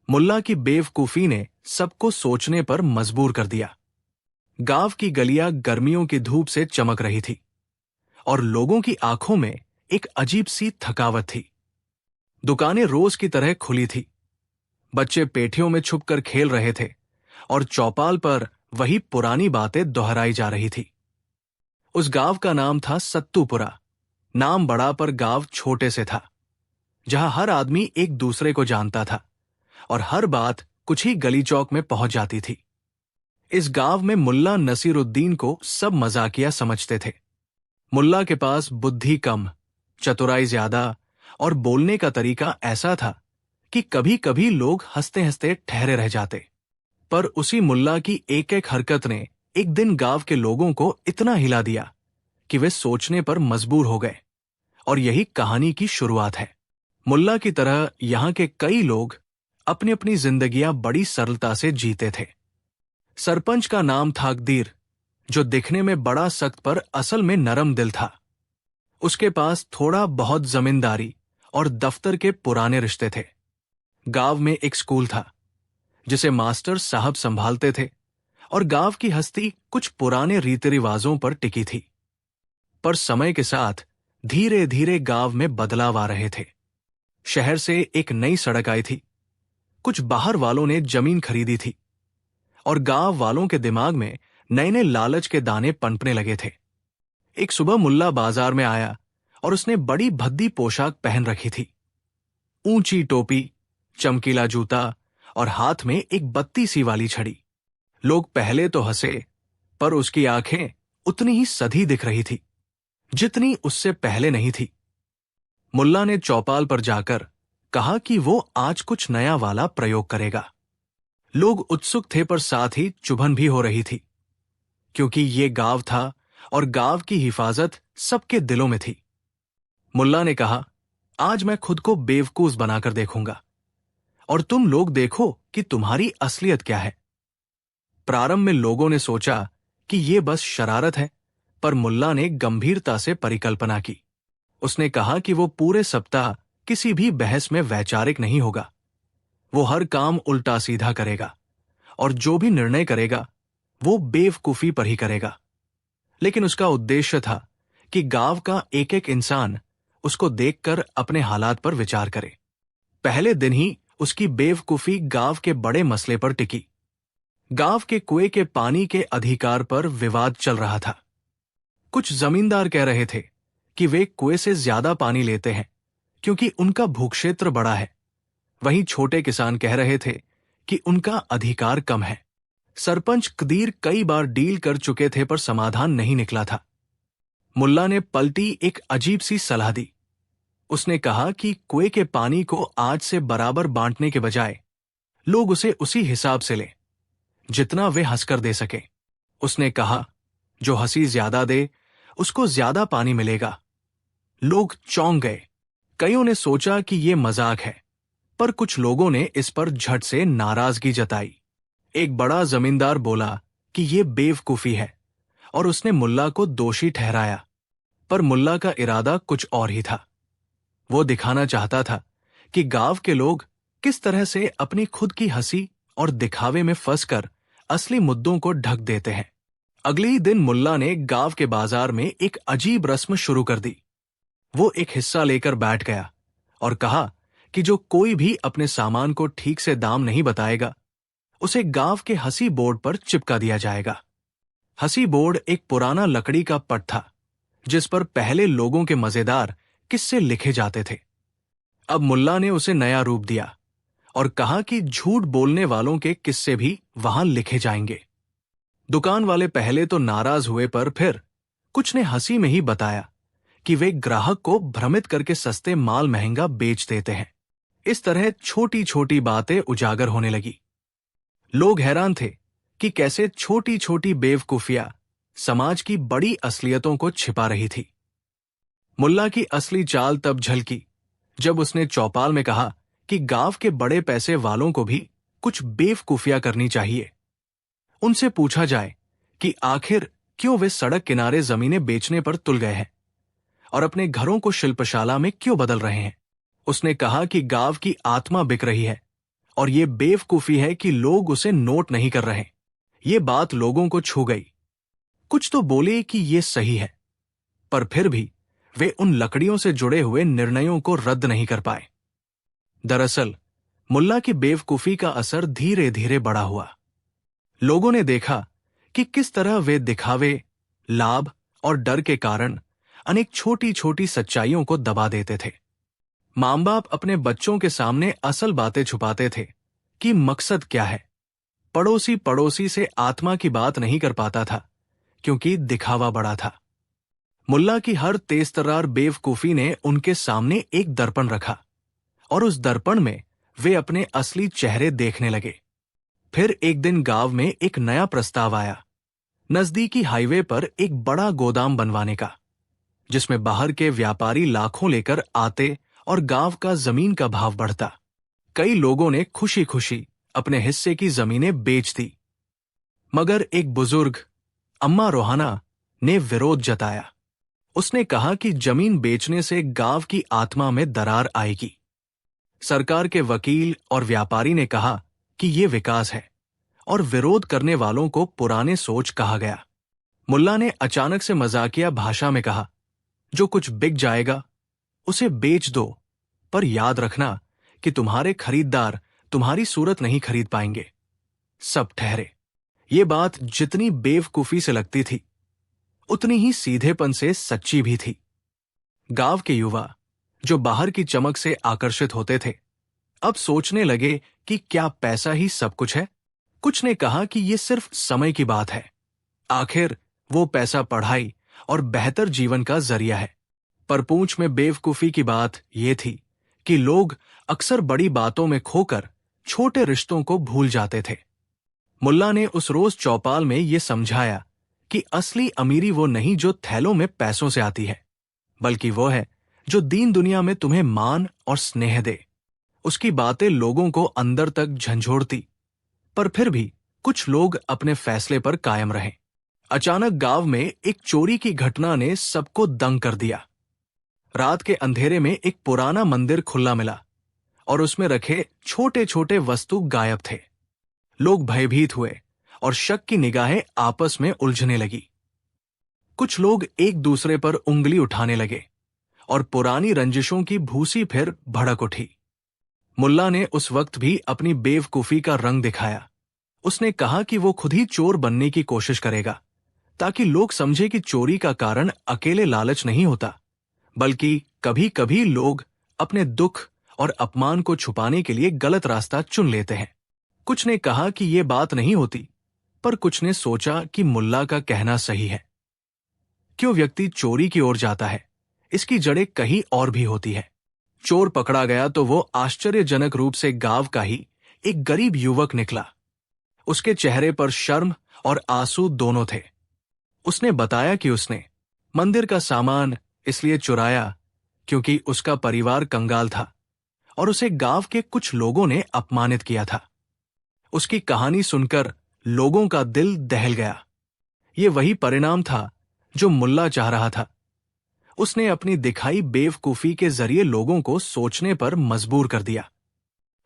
मुल्ला की बेवकूफी ने सबको सोचने पर मजबूर कर दिया। गांव की गलियां गर्मियों की धूप से चमक रही थी और लोगों की आंखों में एक अजीब सी थकावट थी। दुकानें रोज की तरह खुली थी, बच्चे पेटियों में छुपकर खेल रहे थे और चौपाल पर वही पुरानी बातें दोहराई जा रही थी। उस गांव का नाम था सत्तूपुरा। नाम बड़ा पर गांव छोटे से था, जहां हर आदमी एक दूसरे को जानता था और हर बात कुछ ही गली चौक में पहुंच जाती थी। इस गांव में मुल्ला नसीरुद्दीन को सब मजाकिया समझते थे। मुल्ला के पास बुद्धि कम, चतुराई ज्यादा और बोलने का तरीका ऐसा था कि कभी कभी लोग हंसते हंसते ठहरे रह जाते। पर उसी मुल्ला की एक एक हरकत ने एक दिन गांव के लोगों को इतना हिला दिया कि वे सोचने पर मजबूर हो गए। और यही कहानी की शुरुआत है। मुल्ला की तरह यहां के कई लोग अपनी अपनी जिंदगियां बड़ी सरलता से जीते थे। सरपंच का नाम था अकदीर, जो दिखने में बड़ा सख्त पर असल में नरम दिल था। उसके पास थोड़ा बहुत जमींदारी और दफ्तर के पुराने रिश्ते थे। गांव में एक स्कूल था जिसे मास्टर साहब संभालते थे और गांव की हस्ती कुछ पुराने रीति रिवाजों पर टिकी थी। पर समय के साथ धीरे धीरे गांव में बदलाव आ रहे थे। शहर से एक नई सड़क आई थी, कुछ बाहर वालों ने जमीन खरीदी थी और गांव वालों के दिमाग में नए नए लालच के दाने पनपने लगे थे। एक सुबह मुल्ला बाजार में आया और उसने बड़ी भद्दी पोशाक पहन रखी थी, ऊंची टोपी, चमकीला जूता और हाथ में एक बत्ती सी वाली छड़ी। लोग पहले तो हंसे, पर उसकी आंखें उतनी ही सधी दिख रही थी जितनी उससे पहले नहीं थी। मुल्ला ने चौपाल पर जाकर कहा कि वो आज कुछ नया वाला प्रयोग करेगा। लोग उत्सुक थे, पर साथ ही चुभन भी हो रही थी, क्योंकि ये गांव था और गांव की हिफाजत सबके दिलों में थी। मुल्ला ने कहा, आज मैं खुद को बेवकूफ बनाकर देखूंगा और तुम लोग देखो कि तुम्हारी असलियत क्या है। प्रारंभ में लोगों ने सोचा कि ये बस शरारत है, पर मुल्ला ने गंभीरता से परिकल्पना की। उसने कहा कि वो पूरे सप्ताह किसी भी बहस में वैचारिक नहीं होगा। वो हर काम उल्टा सीधा करेगा और जो भी निर्णय करेगा वो बेवकूफी पर ही करेगा। लेकिन उसका उद्देश्य था कि गांव का एक एक इंसान उसको देखकर अपने हालात पर विचार करे। पहले दिन ही उसकी बेवकूफी गांव के बड़े मसले पर टिकी। गांव के कुएं के पानी के अधिकार पर विवाद चल रहा था। कुछ जमींदार कह रहे थे कि वे कुएं से ज्यादा पानी लेते हैं क्योंकि उनका भूक्षेत्र बड़ा है। वहीं छोटे किसान कह रहे थे कि उनका अधिकार कम है। सरपंच कदीर कई बार डील कर चुके थे, पर समाधान नहीं निकला था। मुल्ला ने पलटी एक अजीब सी सलाह दी। उसने कहा कि कुएं के पानी को आज से बराबर बांटने के बजाय लोग उसे उसी हिसाब से लें जितना वे हंसकर दे सके। उसने कहा, जो हंसी ज्यादा दे उसको ज्यादा पानी मिलेगा। लोग चौंक गए। कईयों ने सोचा कि यह मजाक है, पर कुछ लोगों ने इस पर झट से नाराजगी जताई। एक बड़ा जमींदार बोला कि यह बेवकूफी है और उसने मुल्ला को दोषी ठहराया। पर मुल्ला का इरादा कुछ और ही था। वो दिखाना चाहता था कि गांव के लोग किस तरह से अपनी खुद की हंसी और दिखावे में फंसकर असली मुद्दों को ढक देते हैं। अगले ही दिन मुल्ला ने गांव के बाजार में एक अजीब रस्म शुरू कर दी। वो एक हिस्सा लेकर बैठ गया और कहा कि जो कोई भी अपने सामान को ठीक से दाम नहीं बताएगा उसे गांव के हंसी बोर्ड पर चिपका दिया जाएगा। हंसी बोर्ड एक पुराना लकड़ी का पट था जिस पर पहले लोगों के मजेदार किस्से लिखे जाते थे। अब मुल्ला ने उसे नया रूप दिया और कहा कि झूठ बोलने वालों के किस्से भी वहां लिखे जाएंगे। दुकान वाले पहले तो नाराज हुए, पर फिर कुछ ने हंसी में ही बताया कि वे ग्राहक को भ्रमित करके सस्ते माल महंगा बेच देते हैं। इस तरह छोटी छोटी बातें उजागर होने लगी। लोग हैरान थे कि कैसे छोटी छोटी बेवकूफियां समाज की बड़ी असलियतों को छिपा रही थी। मुल्ला की असली चाल तब झलकी जब उसने चौपाल में कहा कि गांव के बड़े पैसे वालों को भी कुछ बेवकूफियां करनी चाहिए। उनसे पूछा जाए कि आखिर क्यों वे सड़क किनारे जमीनें बेचने पर तुल गए हैं और अपने घरों को शिल्पशाला में क्यों बदल रहे हैं। उसने कहा कि गांव की आत्मा बिक रही है और ये बेवकूफी है कि लोग उसे नोट नहीं कर रहे। ये बात लोगों को छू गई। कुछ तो बोले कि ये सही है, पर फिर भी वे उन लकड़ियों से जुड़े हुए निर्णयों को रद्द नहीं कर पाए। दरअसल मुल्ला की बेवकूफी का असर धीरे धीरे बड़ा हुआ। लोगों ने देखा कि किस तरह वे दिखावे, लाभ और डर के कारण अनेक छोटी छोटी सच्चाइयों को दबा देते थे। मां बाप अपने बच्चों के सामने असल बातें छुपाते थे कि मकसद क्या है। पड़ोसी पड़ोसी से आत्मा की बात नहीं कर पाता था क्योंकि दिखावा बड़ा था। मुल्ला की हर तेजतर्रार बेवकूफी ने उनके सामने एक दर्पण रखा और उस दर्पण में वे अपने असली चेहरे देखने लगे। फिर एक दिन गांव में एक नया प्रस्ताव आया, नजदीकी हाईवे पर एक बड़ा गोदाम बनवाने का, जिसमें बाहर के व्यापारी लाखों लेकर आते और गांव का जमीन का भाव बढ़ता। कई लोगों ने खुशी खुशी अपने हिस्से की जमीनें बेच दी, मगर एक बुजुर्ग अम्मा रोहाना ने विरोध जताया। उसने कहा कि जमीन बेचने से गांव की आत्मा में दरार आएगी। सरकार के वकील और व्यापारी ने कहा कि ये विकास है और विरोध करने वालों को पुराने सोच कहा गया। मुल्ला ने अचानक से मजाकिया भाषा में कहा, जो कुछ बिक जाएगा उसे बेच दो, पर याद रखना कि तुम्हारे खरीदार तुम्हारी सूरत नहीं खरीद पाएंगे। सब ठहरे। ये बात जितनी बेवकूफी से लगती थी उतनी ही सीधेपन से सच्ची भी थी। गांव के युवा जो बाहर की चमक से आकर्षित होते थे, अब सोचने लगे कि क्या पैसा ही सब कुछ है। कुछ ने कहा कि ये सिर्फ समय की बात है, आखिर वो पैसा पढ़ाई और बेहतर जीवन का जरिया है। पर पूंछ में बेवकूफी की बात ये थी कि लोग अक्सर बड़ी बातों में खोकर छोटे रिश्तों को भूल जाते थे। मुल्ला ने उस रोज चौपाल में ये समझाया कि असली अमीरी वो नहीं जो थैलों में पैसों से आती है, बल्कि वो है जो दीन दुनिया में तुम्हें मान और स्नेह दे। उसकी बातें लोगों को अंदर तक झंझोड़ती, पर फिर भी कुछ लोग अपने फैसले पर कायम रहे। अचानक गांव में एक चोरी की घटना ने सबको दंग कर दिया। रात के अंधेरे में एक पुराना मंदिर खुला मिला और उसमें रखे छोटे छोटे वस्तु गायब थे। लोग भयभीत हुए और शक की निगाहें आपस में उलझने लगी। कुछ लोग एक दूसरे पर उंगली उठाने लगे और पुरानी रंजिशों की भूसी फिर भड़क उठी। मुल्ला ने उस वक्त भी अपनी बेवकूफी का रंग दिखाया। उसने कहा कि वो खुद ही चोर बनने की कोशिश करेगा, ताकि लोग समझे कि चोरी का कारण अकेले लालच नहीं होता, बल्कि कभी कभी लोग अपने दुख और अपमान को छुपाने के लिए गलत रास्ता चुन लेते हैं। कुछ ने कहा कि ये बात नहीं होती, पर कुछ ने सोचा कि मुल्ला का कहना सही है। क्यों व्यक्ति चोरी की ओर जाता है, इसकी जड़ें कहीं और भी होती है। चोर पकड़ा गया तो वो आश्चर्यजनक रूप से गांव का ही एक गरीब युवक निकला। उसके चेहरे पर शर्म और आंसू दोनों थे। उसने बताया कि उसने मंदिर का सामान इसलिए चुराया क्योंकि उसका परिवार कंगाल था और उसे गांव के कुछ लोगों ने अपमानित किया था। उसकी कहानी सुनकर लोगों का दिल दहल गया। ये वही परिणाम था जो मुल्ला चाह रहा था। उसने अपनी दिखाई बेवकूफी के जरिए लोगों को सोचने पर मजबूर कर दिया।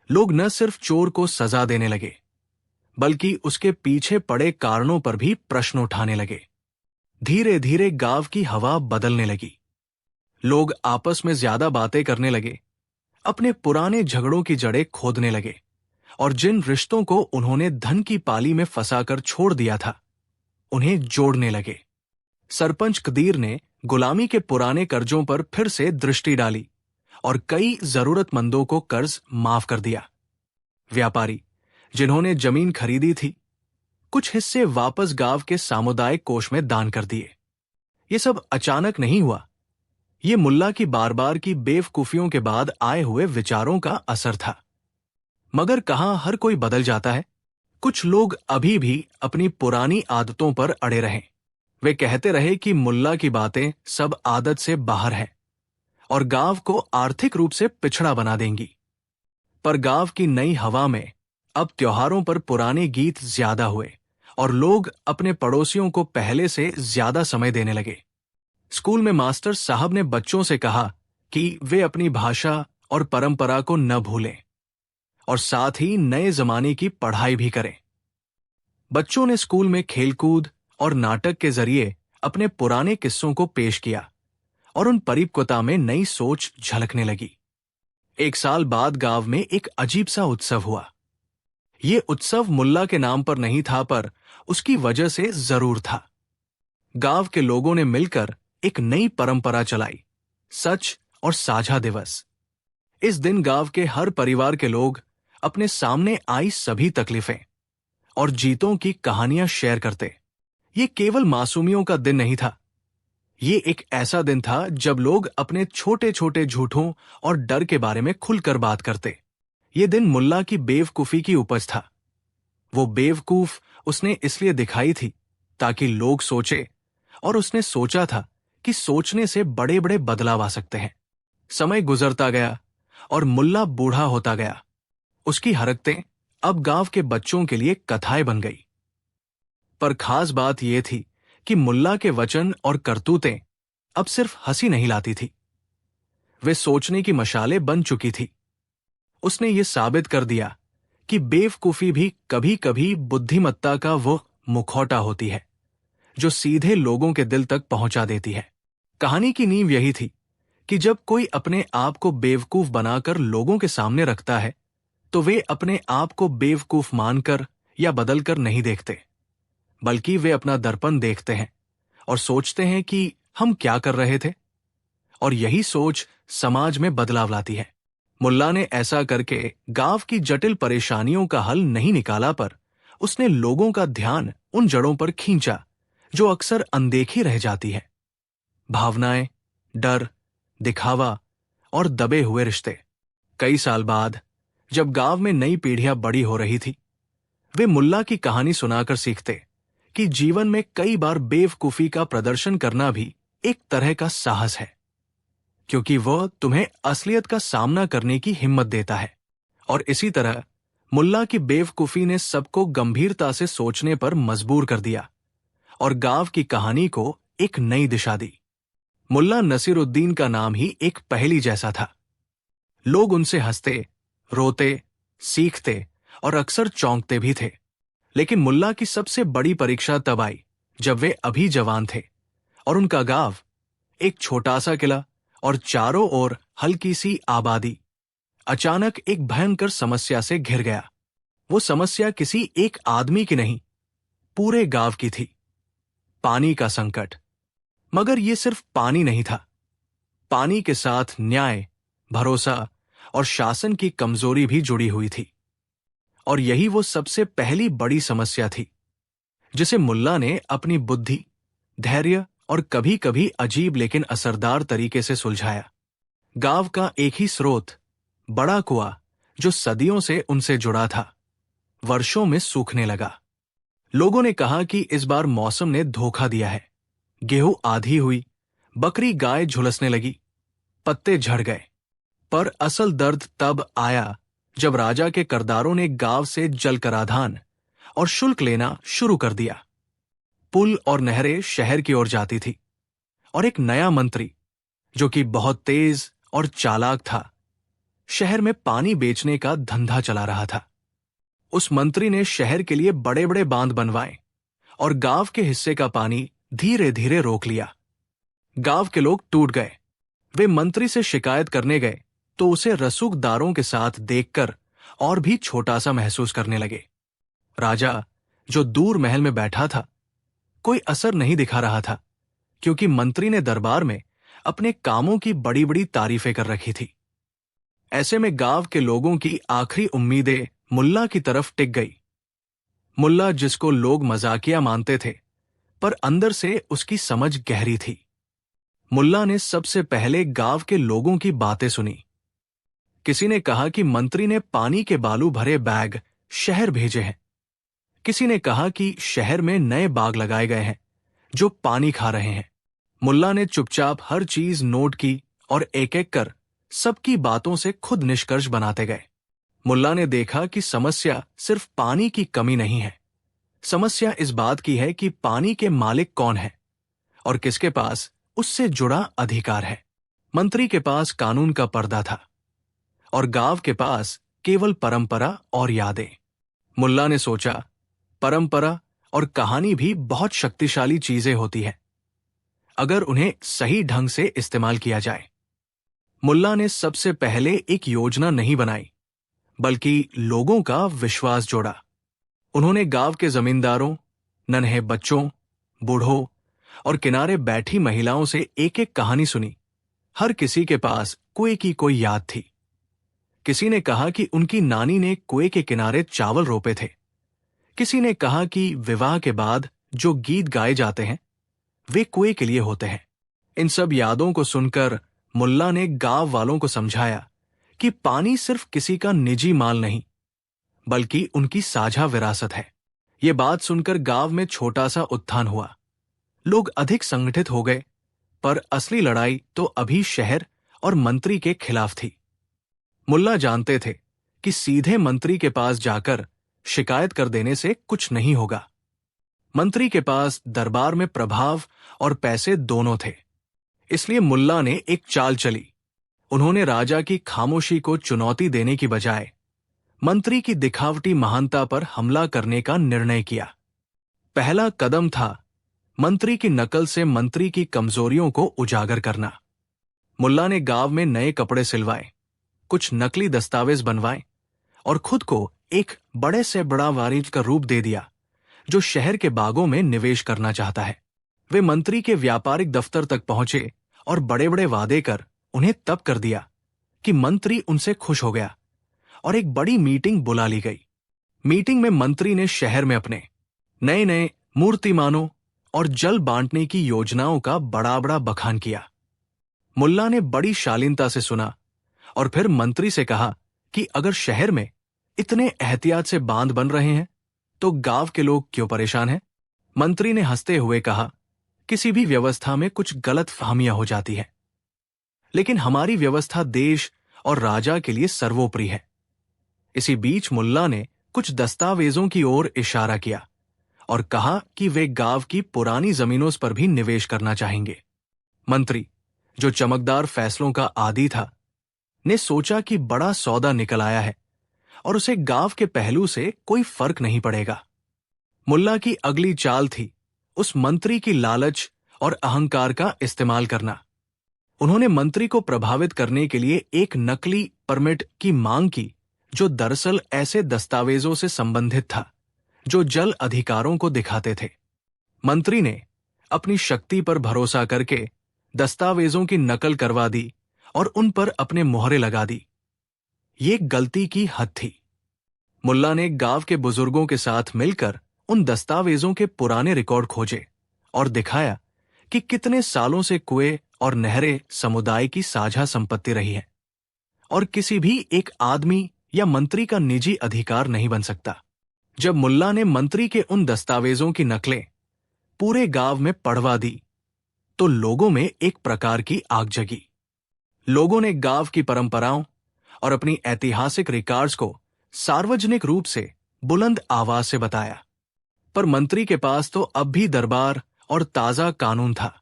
लोग न सिर्फ चोर को सजा देने लगे, बल्कि उसके पीछे पड़े कारणों पर भी प्रश्न उठाने लगे। धीरे धीरे गांव की हवा बदलने लगी। लोग आपस में ज्यादा बातें करने लगे, अपने पुराने झगड़ों की जड़ें खोदने लगे और जिन रिश्तों को उन्होंने धन की पाली में फंसाकर छोड़ दिया था, उन्हें जोड़ने लगे। सरपंच कदीर ने गुलामी के पुराने कर्जों पर फिर से दृष्टि डाली और कई जरूरतमंदों को कर्ज माफ कर दिया। व्यापारी जिन्होंने जमीन खरीदी थी, कुछ हिस्से वापस गांव के सामुदायिक कोष में दान कर दिए। ये सब अचानक नहीं हुआ। ये मुल्ला की बार बार की बेवकूफियों के बाद आए हुए विचारों का असर था। मगर कहां हर कोई बदल जाता है। कुछ लोग अभी भी अपनी पुरानी आदतों पर अड़े रहे। वे कहते रहे कि मुल्ला की बातें सब आदत से बाहर है और गांव को आर्थिक रूप से पिछड़ा बना देंगी। पर गांव की नई हवा में अब त्योहारों पर पुराने गीत ज्यादा हुए और लोग अपने पड़ोसियों को पहले से ज्यादा समय देने लगे। स्कूल में मास्टर साहब ने बच्चों से कहा कि वे अपनी भाषा और परंपरा को न भूलें। और साथ ही नए जमाने की पढ़ाई भी करें। बच्चों ने स्कूल में खेलकूद और नाटक के जरिए अपने पुराने किस्सों को पेश किया और उन परिपक्वता में नई सोच झलकने लगी। एक साल बाद गांव में एक अजीब सा उत्सव हुआ। ये उत्सव मुल्ला के नाम पर नहीं था, पर उसकी वजह से जरूर था। गांव के लोगों ने मिलकर एक नई परंपरा चलाई, सच और साझा दिवस। इस दिन गांव के हर परिवार के लोग अपने सामने आई सभी तकलीफें और जीतों की कहानियां शेयर करते। ये केवल मासूमियों का दिन नहीं था, ये एक ऐसा दिन था जब लोग अपने छोटे छोटे झूठों और डर के बारे में खुलकर बात करते। ये दिन मुल्ला की बेवकूफी की उपज था। वो बेवकूफ उसने इसलिए दिखाई थी ताकि लोग सोचे, और उसने सोचा था कि सोचने से बड़े बड़े बदलाव आ सकते हैं। समय गुजरता गया और मुल्ला बूढ़ा होता गया। उसकी हरकतें अब गांव के बच्चों के लिए कथाएं बन गई। पर खास बात यह थी कि मुल्ला के वचन और करतूतें अब सिर्फ हंसी नहीं लाती थी, वे सोचने की मशालें बन चुकी थी। उसने ये साबित कर दिया कि बेवकूफी भी कभी कभी बुद्धिमत्ता का वो मुखौटा होती है जो सीधे लोगों के दिल तक पहुंचा देती है। कहानी की नींव यही थी कि जब कोई अपने आप को बेवकूफ बनाकर लोगों के सामने रखता है, तो वे अपने आप को बेवकूफ मानकर या बदलकर नहीं देखते, बल्कि वे अपना दर्पण देखते हैं और सोचते हैं कि हम क्या कर रहे थे, और यही सोच समाज में बदलाव लाती है। मुल्ला ने ऐसा करके गांव की जटिल परेशानियों का हल नहीं निकाला, पर उसने लोगों का ध्यान उन जड़ों पर खींचा जो अक्सर अनदेखी रह जाती है। भावनाएं, डर, दिखावा और दबे हुए रिश्ते। कई साल बाद जब गांव में नई पीढ़ियां बड़ी हो रही थी, वे मुल्ला की कहानी सुनाकर सीखते कि जीवन में कई बार बेवकूफी का प्रदर्शन करना भी एक तरह का साहस है, क्योंकि वह तुम्हें असलियत का सामना करने की हिम्मत देता है। और इसी तरह मुल्ला की बेवकूफी ने सबको गंभीरता से सोचने पर मजबूर कर दिया और गांव की कहानी को एक नई दिशा दी। मुल्ला नसीरुद्दीन का नाम ही एक पहेली जैसा था। लोग उनसे हंसते, रोते, सीखते और अक्सर चौंकते भी थे। लेकिन मुल्ला की सबसे बड़ी परीक्षा तब आई जब वे अभी जवान थे और उनका गांव, एक छोटा सा किला और चारों ओर हल्की सी आबादी, अचानक एक भयंकर समस्या से घिर गया। वो समस्या किसी एक आदमी की नहीं, पूरे गांव की थी। पानी का संकट। मगर ये सिर्फ पानी नहीं था, पानी के साथ न्याय, भरोसा और शासन की कमजोरी भी जुड़ी हुई थी। और यही वो सबसे पहली बड़ी समस्या थी जिसे मुल्ला ने अपनी बुद्धि, धैर्य और कभी कभी अजीब लेकिन असरदार तरीके से सुलझाया। गांव का एक ही स्रोत, बड़ा कुआं जो सदियों से उनसे जुड़ा था, वर्षों में सूखने लगा। लोगों ने कहा कि इस बार मौसम ने धोखा दिया है। गेहूं आधी हुई, बकरी गाय झुलसने लगी, पत्ते झड़ गए। पर असल दर्द तब आया जब राजा के करदारों ने गांव से जल कराधान और शुल्क लेना शुरू कर दिया। पुल और नहरें शहर की ओर जाती थी और एक नया मंत्री, जो कि बहुत तेज और चालाक था, शहर में पानी बेचने का धंधा चला रहा था। उस मंत्री ने शहर के लिए बड़े बड़े बांध बनवाए और गांव के हिस्से का पानी धीरे धीरे रोक लिया। गांव के लोग टूट गए। वे मंत्री से शिकायत करने गए तो उसे रसूखदारों के साथ देखकर और भी छोटा सा महसूस करने लगे। राजा, जो दूर महल में बैठा था, कोई असर नहीं दिखा रहा था, क्योंकि मंत्री ने दरबार में अपने कामों की बड़ी बड़ी तारीफें कर रखी थी। ऐसे में गांव के लोगों की आखिरी उम्मीदें मुल्ला की तरफ टिक गई। मुल्ला, जिसको लोग मजाकिया मानते थे, पर अंदर से उसकी समझ गहरी थी। मुल्ला ने सबसे पहले गांव के लोगों की बातें सुनी। किसी ने कहा कि मंत्री ने पानी के बालू भरे बैग शहर भेजे हैं। किसी ने कहा कि शहर में नए बाग लगाए गए हैं जो पानी खा रहे हैं। मुल्ला ने चुपचाप हर चीज नोट की और एक एक कर सबकी बातों से खुद निष्कर्ष बनाते गए। मुल्ला ने देखा कि समस्या सिर्फ पानी की कमी नहीं है, समस्या इस बात की है कि पानी के मालिक कौन है और किसके पास उससे जुड़ा अधिकार है। मंत्री के पास कानून का पर्दा था और गांव के पास केवल परंपरा और यादें। मुल्ला ने सोचा, परंपरा और कहानी भी बहुत शक्तिशाली चीजें होती हैं, अगर उन्हें सही ढंग से इस्तेमाल किया जाए। मुल्ला ने सबसे पहले एक योजना नहीं बनाई, बल्कि लोगों का विश्वास जोड़ा। उन्होंने गांव के जमींदारों, नन्हे बच्चों, बूढ़ों और किनारे बैठी महिलाओं से एक एक कहानी सुनी। हर किसी के पास कुएं की कोई याद थी। किसी ने कहा कि उनकी नानी ने कुएं के किनारे चावल रोपे थे। किसी ने कहा कि विवाह के बाद जो गीत गाए जाते हैं वे कुएं के लिए होते हैं। इन सब यादों को सुनकर मुल्ला ने गांव वालों को समझाया कि पानी सिर्फ किसी का निजी माल नहीं, बल्कि उनकी साझा विरासत है। ये बात सुनकर गांव में छोटा सा उत्थान हुआ। लोग अधिक संगठित हो गए, पर असली लड़ाई तो अभी शहर और मंत्री के खिलाफ थी। मुल्ला जानते थे कि सीधे मंत्री के पास जाकर शिकायत कर देने से कुछ नहीं होगा। मंत्री के पास दरबार में प्रभाव और पैसे दोनों थे। इसलिए मुल्ला ने एक चाल चली। उन्होंने राजा की खामोशी को चुनौती देने की बजाय मंत्री की दिखावटी महानता पर हमला करने का निर्णय किया। पहला कदम था मंत्री की नकल से मंत्री की कमजोरियों को उजागर करना। मुल्ला ने गांव में नए कपड़े सिलवाए, कुछ नकली दस्तावेज बनवाए और खुद को एक बड़े से बड़ा वारिस का रूप दे दिया जो शहर के बागों में निवेश करना चाहता है। वे मंत्री के व्यापारिक दफ्तर तक पहुंचे और बड़े बड़े वादे कर उन्हें तब कर दिया कि मंत्री उनसे खुश हो गया और एक बड़ी मीटिंग बुला ली गई। मीटिंग में मंत्री ने शहर में अपने नए नए मूर्तिमानों और जल बांटने की योजनाओं का बड़ा बड़ा बखान किया। मुल्ला ने बड़ी शालीनता से सुना और फिर मंत्री से कहा कि अगर शहर में इतने एहतियात से बांध बन रहे हैं तो गांव के लोग क्यों परेशान हैं? मंत्री ने हंसते हुए कहा, किसी भी व्यवस्था में कुछ गलत फहमियां हो जाती है, लेकिन हमारी व्यवस्था देश और राजा के लिए सर्वोपरि है। इसी बीच मुल्ला ने कुछ दस्तावेजों की ओर इशारा किया और कहा कि वे गांव की पुरानी जमीनों पर भी निवेश करना चाहेंगे। मंत्री, जो चमकदार फैसलों का आदी था, ने सोचा कि बड़ा सौदा निकल आया है और उसे गांव के पहलू से कोई फर्क नहीं पड़ेगा। मुल्ला की अगली चाल थी उस मंत्री की लालच और अहंकार का इस्तेमाल करना। उन्होंने मंत्री को प्रभावित करने के लिए एक नकली परमिट की मांग की जो दरअसल ऐसे दस्तावेजों से संबंधित था जो जल अधिकारों को दिखाते थे। मंत्री ने अपनी शक्ति पर भरोसा करके दस्तावेजों की नकल करवा दी और उन पर अपने मोहरे लगा दी। ये गलती की हद थी। मुल्ला ने गांव के बुजुर्गों के साथ मिलकर उन दस्तावेजों के पुराने रिकॉर्ड खोजे और दिखाया कि कितने सालों से कुएं और नहरें समुदाय की साझा संपत्ति रही है और किसी भी एक आदमी या मंत्री का निजी अधिकार नहीं बन सकता। जब मुल्ला ने मंत्री के उन दस्तावेजों की नकलें पूरे गांव में पढ़वा दी तो लोगों में एक प्रकार की आग जगी। लोगों ने गांव की परंपराओं और अपनी ऐतिहासिक रिकॉर्ड्स को सार्वजनिक रूप से बुलंद आवाज से बताया। पर मंत्री के पास तो अब भी दरबार और ताजा कानून था।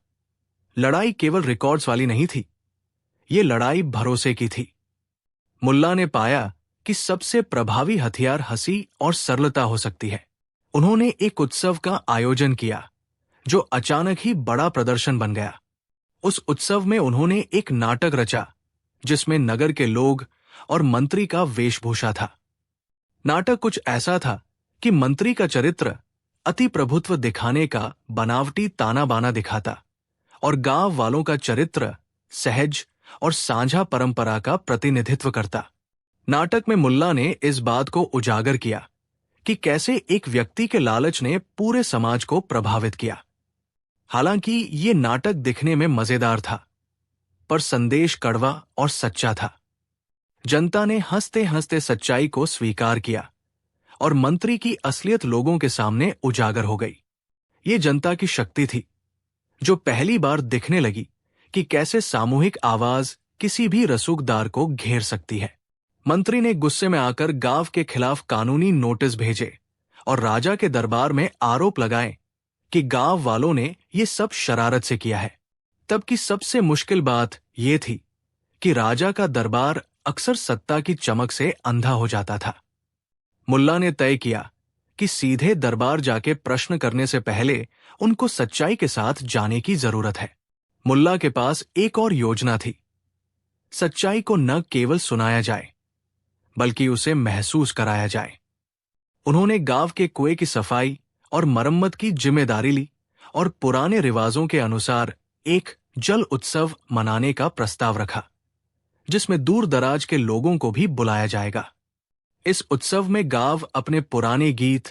लड़ाई केवल रिकॉर्ड्स वाली नहीं थी, ये लड़ाई भरोसे की थी। मुल्ला ने पाया कि सबसे प्रभावी हथियार हंसी और सरलता हो सकती है। उन्होंने एक उत्सव का आयोजन किया जो अचानक ही बड़ा प्रदर्शन बन गया। उस उत्सव में उन्होंने एक नाटक रचा जिसमें नगर के लोग और मंत्री का वेशभूषा था। नाटक कुछ ऐसा था कि मंत्री का चरित्र अति प्रभुत्व दिखाने का बनावटी ताना बाना दिखाता और गांव वालों का चरित्र सहज और साझा परंपरा का प्रतिनिधित्व करता। नाटक में मुल्ला ने इस बात को उजागर किया कि कैसे एक व्यक्ति के लालच ने पूरे समाज को प्रभावित किया। हालांकि ये नाटक दिखने में मजेदार था, पर संदेश कड़वा और सच्चा था। जनता ने हंसते हंसते सच्चाई को स्वीकार किया और मंत्री की असलियत लोगों के सामने उजागर हो गई। ये जनता की शक्ति थी जो पहली बार दिखने लगी कि कैसे सामूहिक आवाज किसी भी रसूखदार को घेर सकती है। मंत्री ने गुस्से में आकर गांव के खिलाफ कानूनी नोटिस भेजे और राजा के दरबार में आरोप लगाए कि गांव वालों ने ये सब शरारत से किया है। तब की सबसे मुश्किल बात यह थी कि राजा का दरबार अक्सर सत्ता की चमक से अंधा हो जाता था। मुल्ला ने तय किया कि सीधे दरबार जाके प्रश्न करने से पहले उनको सच्चाई के साथ जाने की जरूरत है। मुल्ला के पास एक और योजना थी। सच्चाई को न केवल सुनाया जाए, बल्कि उसे महसूस कराया जाए। उन्होंने गांव के कुएं की सफाई और मरम्मत की जिम्मेदारी ली और पुराने रिवाजों के अनुसार एक जल उत्सव मनाने का प्रस्ताव रखा, जिसमें दूर दराज के लोगों को भी बुलाया जाएगा। इस उत्सव में गांव अपने पुराने गीत,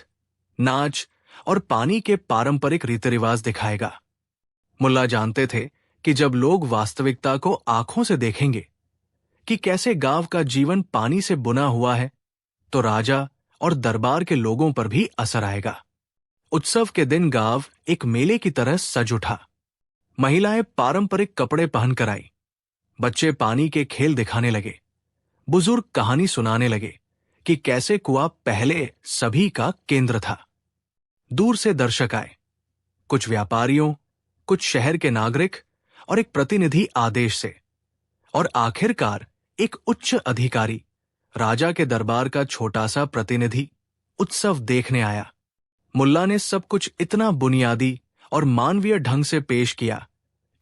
नाच और पानी के पारंपरिक रीति रिवाज दिखाएगा। मुल्ला जानते थे कि जब लोग वास्तविकता को आंखों से देखेंगे कि कैसे गांव का जीवन पानी से बुना हुआ है, तो राजा और दरबार के लोगों पर भी असर आएगा। उत्सव के दिन गांव एक मेले की तरह सज उठा। महिलाएं पारंपरिक कपड़े पहनकर आई, बच्चे पानी के खेल दिखाने लगे, बुजुर्ग कहानी सुनाने लगे कि कैसे कुआं पहले सभी का केंद्र था। दूर से दर्शक आए, कुछ व्यापारियों, कुछ शहर के नागरिक और एक प्रतिनिधि आदेश से, और आखिरकार एक उच्च अधिकारी, राजा के दरबार का छोटा सा प्रतिनिधि उत्सव देखने आया। मुल्ला ने सब कुछ इतना बुनियादी और मानवीय ढंग से पेश किया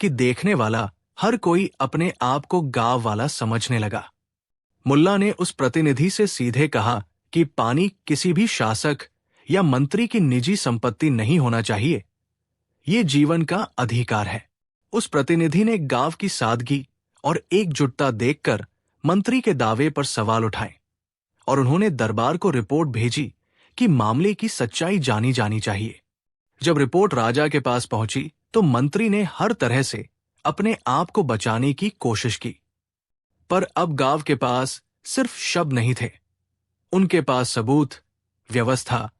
कि देखने वाला हर कोई अपने आप को गांव वाला समझने लगा। मुल्ला ने उस प्रतिनिधि से सीधे कहा कि पानी किसी भी शासक या मंत्री की निजी संपत्ति नहीं होना चाहिए, ये जीवन का अधिकार है। उस प्रतिनिधि ने गांव की सादगी और एकजुटता देखकर मंत्री के दावे पर सवाल उठाए और उन्होंने दरबार को रिपोर्ट भेजी कि मामले की सच्चाई जानी जानी चाहिए। जब रिपोर्ट राजा के पास पहुंची तो मंत्री ने हर तरह से अपने आप को बचाने की कोशिश की, पर अब गांव के पास सिर्फ शब्द नहीं थे, उनके पास सबूत, व्यवस्था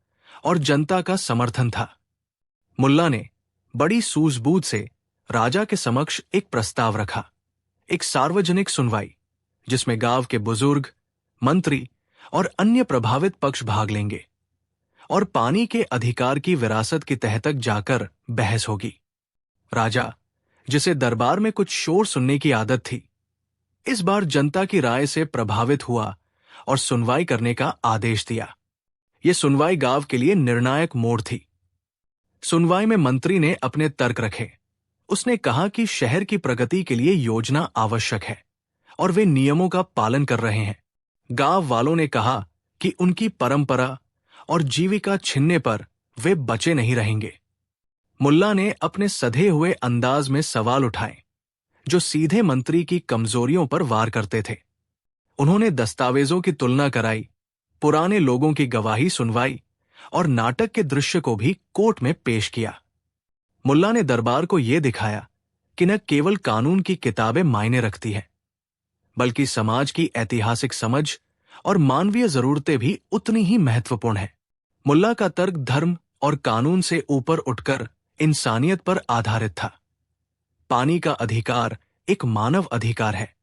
और जनता का समर्थन था। मुल्ला ने बड़ी सूझबूझ से राजा के समक्ष एक प्रस्ताव रखा, एक सार्वजनिक सुनवाई जिसमें गांव के बुजुर्ग, मंत्री और अन्य प्रभावित पक्ष भाग लेंगे और पानी के अधिकार की विरासत की तह तक जाकर बहस होगी। राजा, जिसे दरबार में कुछ शोर सुनने की आदत थी, इस बार जनता की राय से प्रभावित हुआ और सुनवाई करने का आदेश दिया। यह सुनवाई गांव के लिए निर्णायक मोड़ थी। सुनवाई में मंत्री ने अपने तर्क रखे। उसने कहा कि शहर की प्रगति के लिए योजना आवश्यक है और वे नियमों का पालन कर रहे हैं। गांव वालों ने कहा कि उनकी परंपरा और जीविका छीनने पर वे बचे नहीं रहेंगे। मुल्ला ने अपने सधे हुए अंदाज में सवाल उठाए जो सीधे मंत्री की कमजोरियों पर वार करते थे। उन्होंने दस्तावेजों की तुलना कराई, पुराने लोगों की गवाही सुनवाई और नाटक के दृश्य को भी कोर्ट में पेश किया। मुल्ला ने दरबार को यह दिखाया कि न केवल कानून की किताबें मायने रखती हैं, बल्कि समाज की ऐतिहासिक समझ और मानवीय जरूरतें भी उतनी ही महत्वपूर्ण हैं। मुल्ला का तर्क धर्म और कानून से ऊपर उठकर इंसानियत पर आधारित था। पानी का अधिकार एक मानव अधिकार है,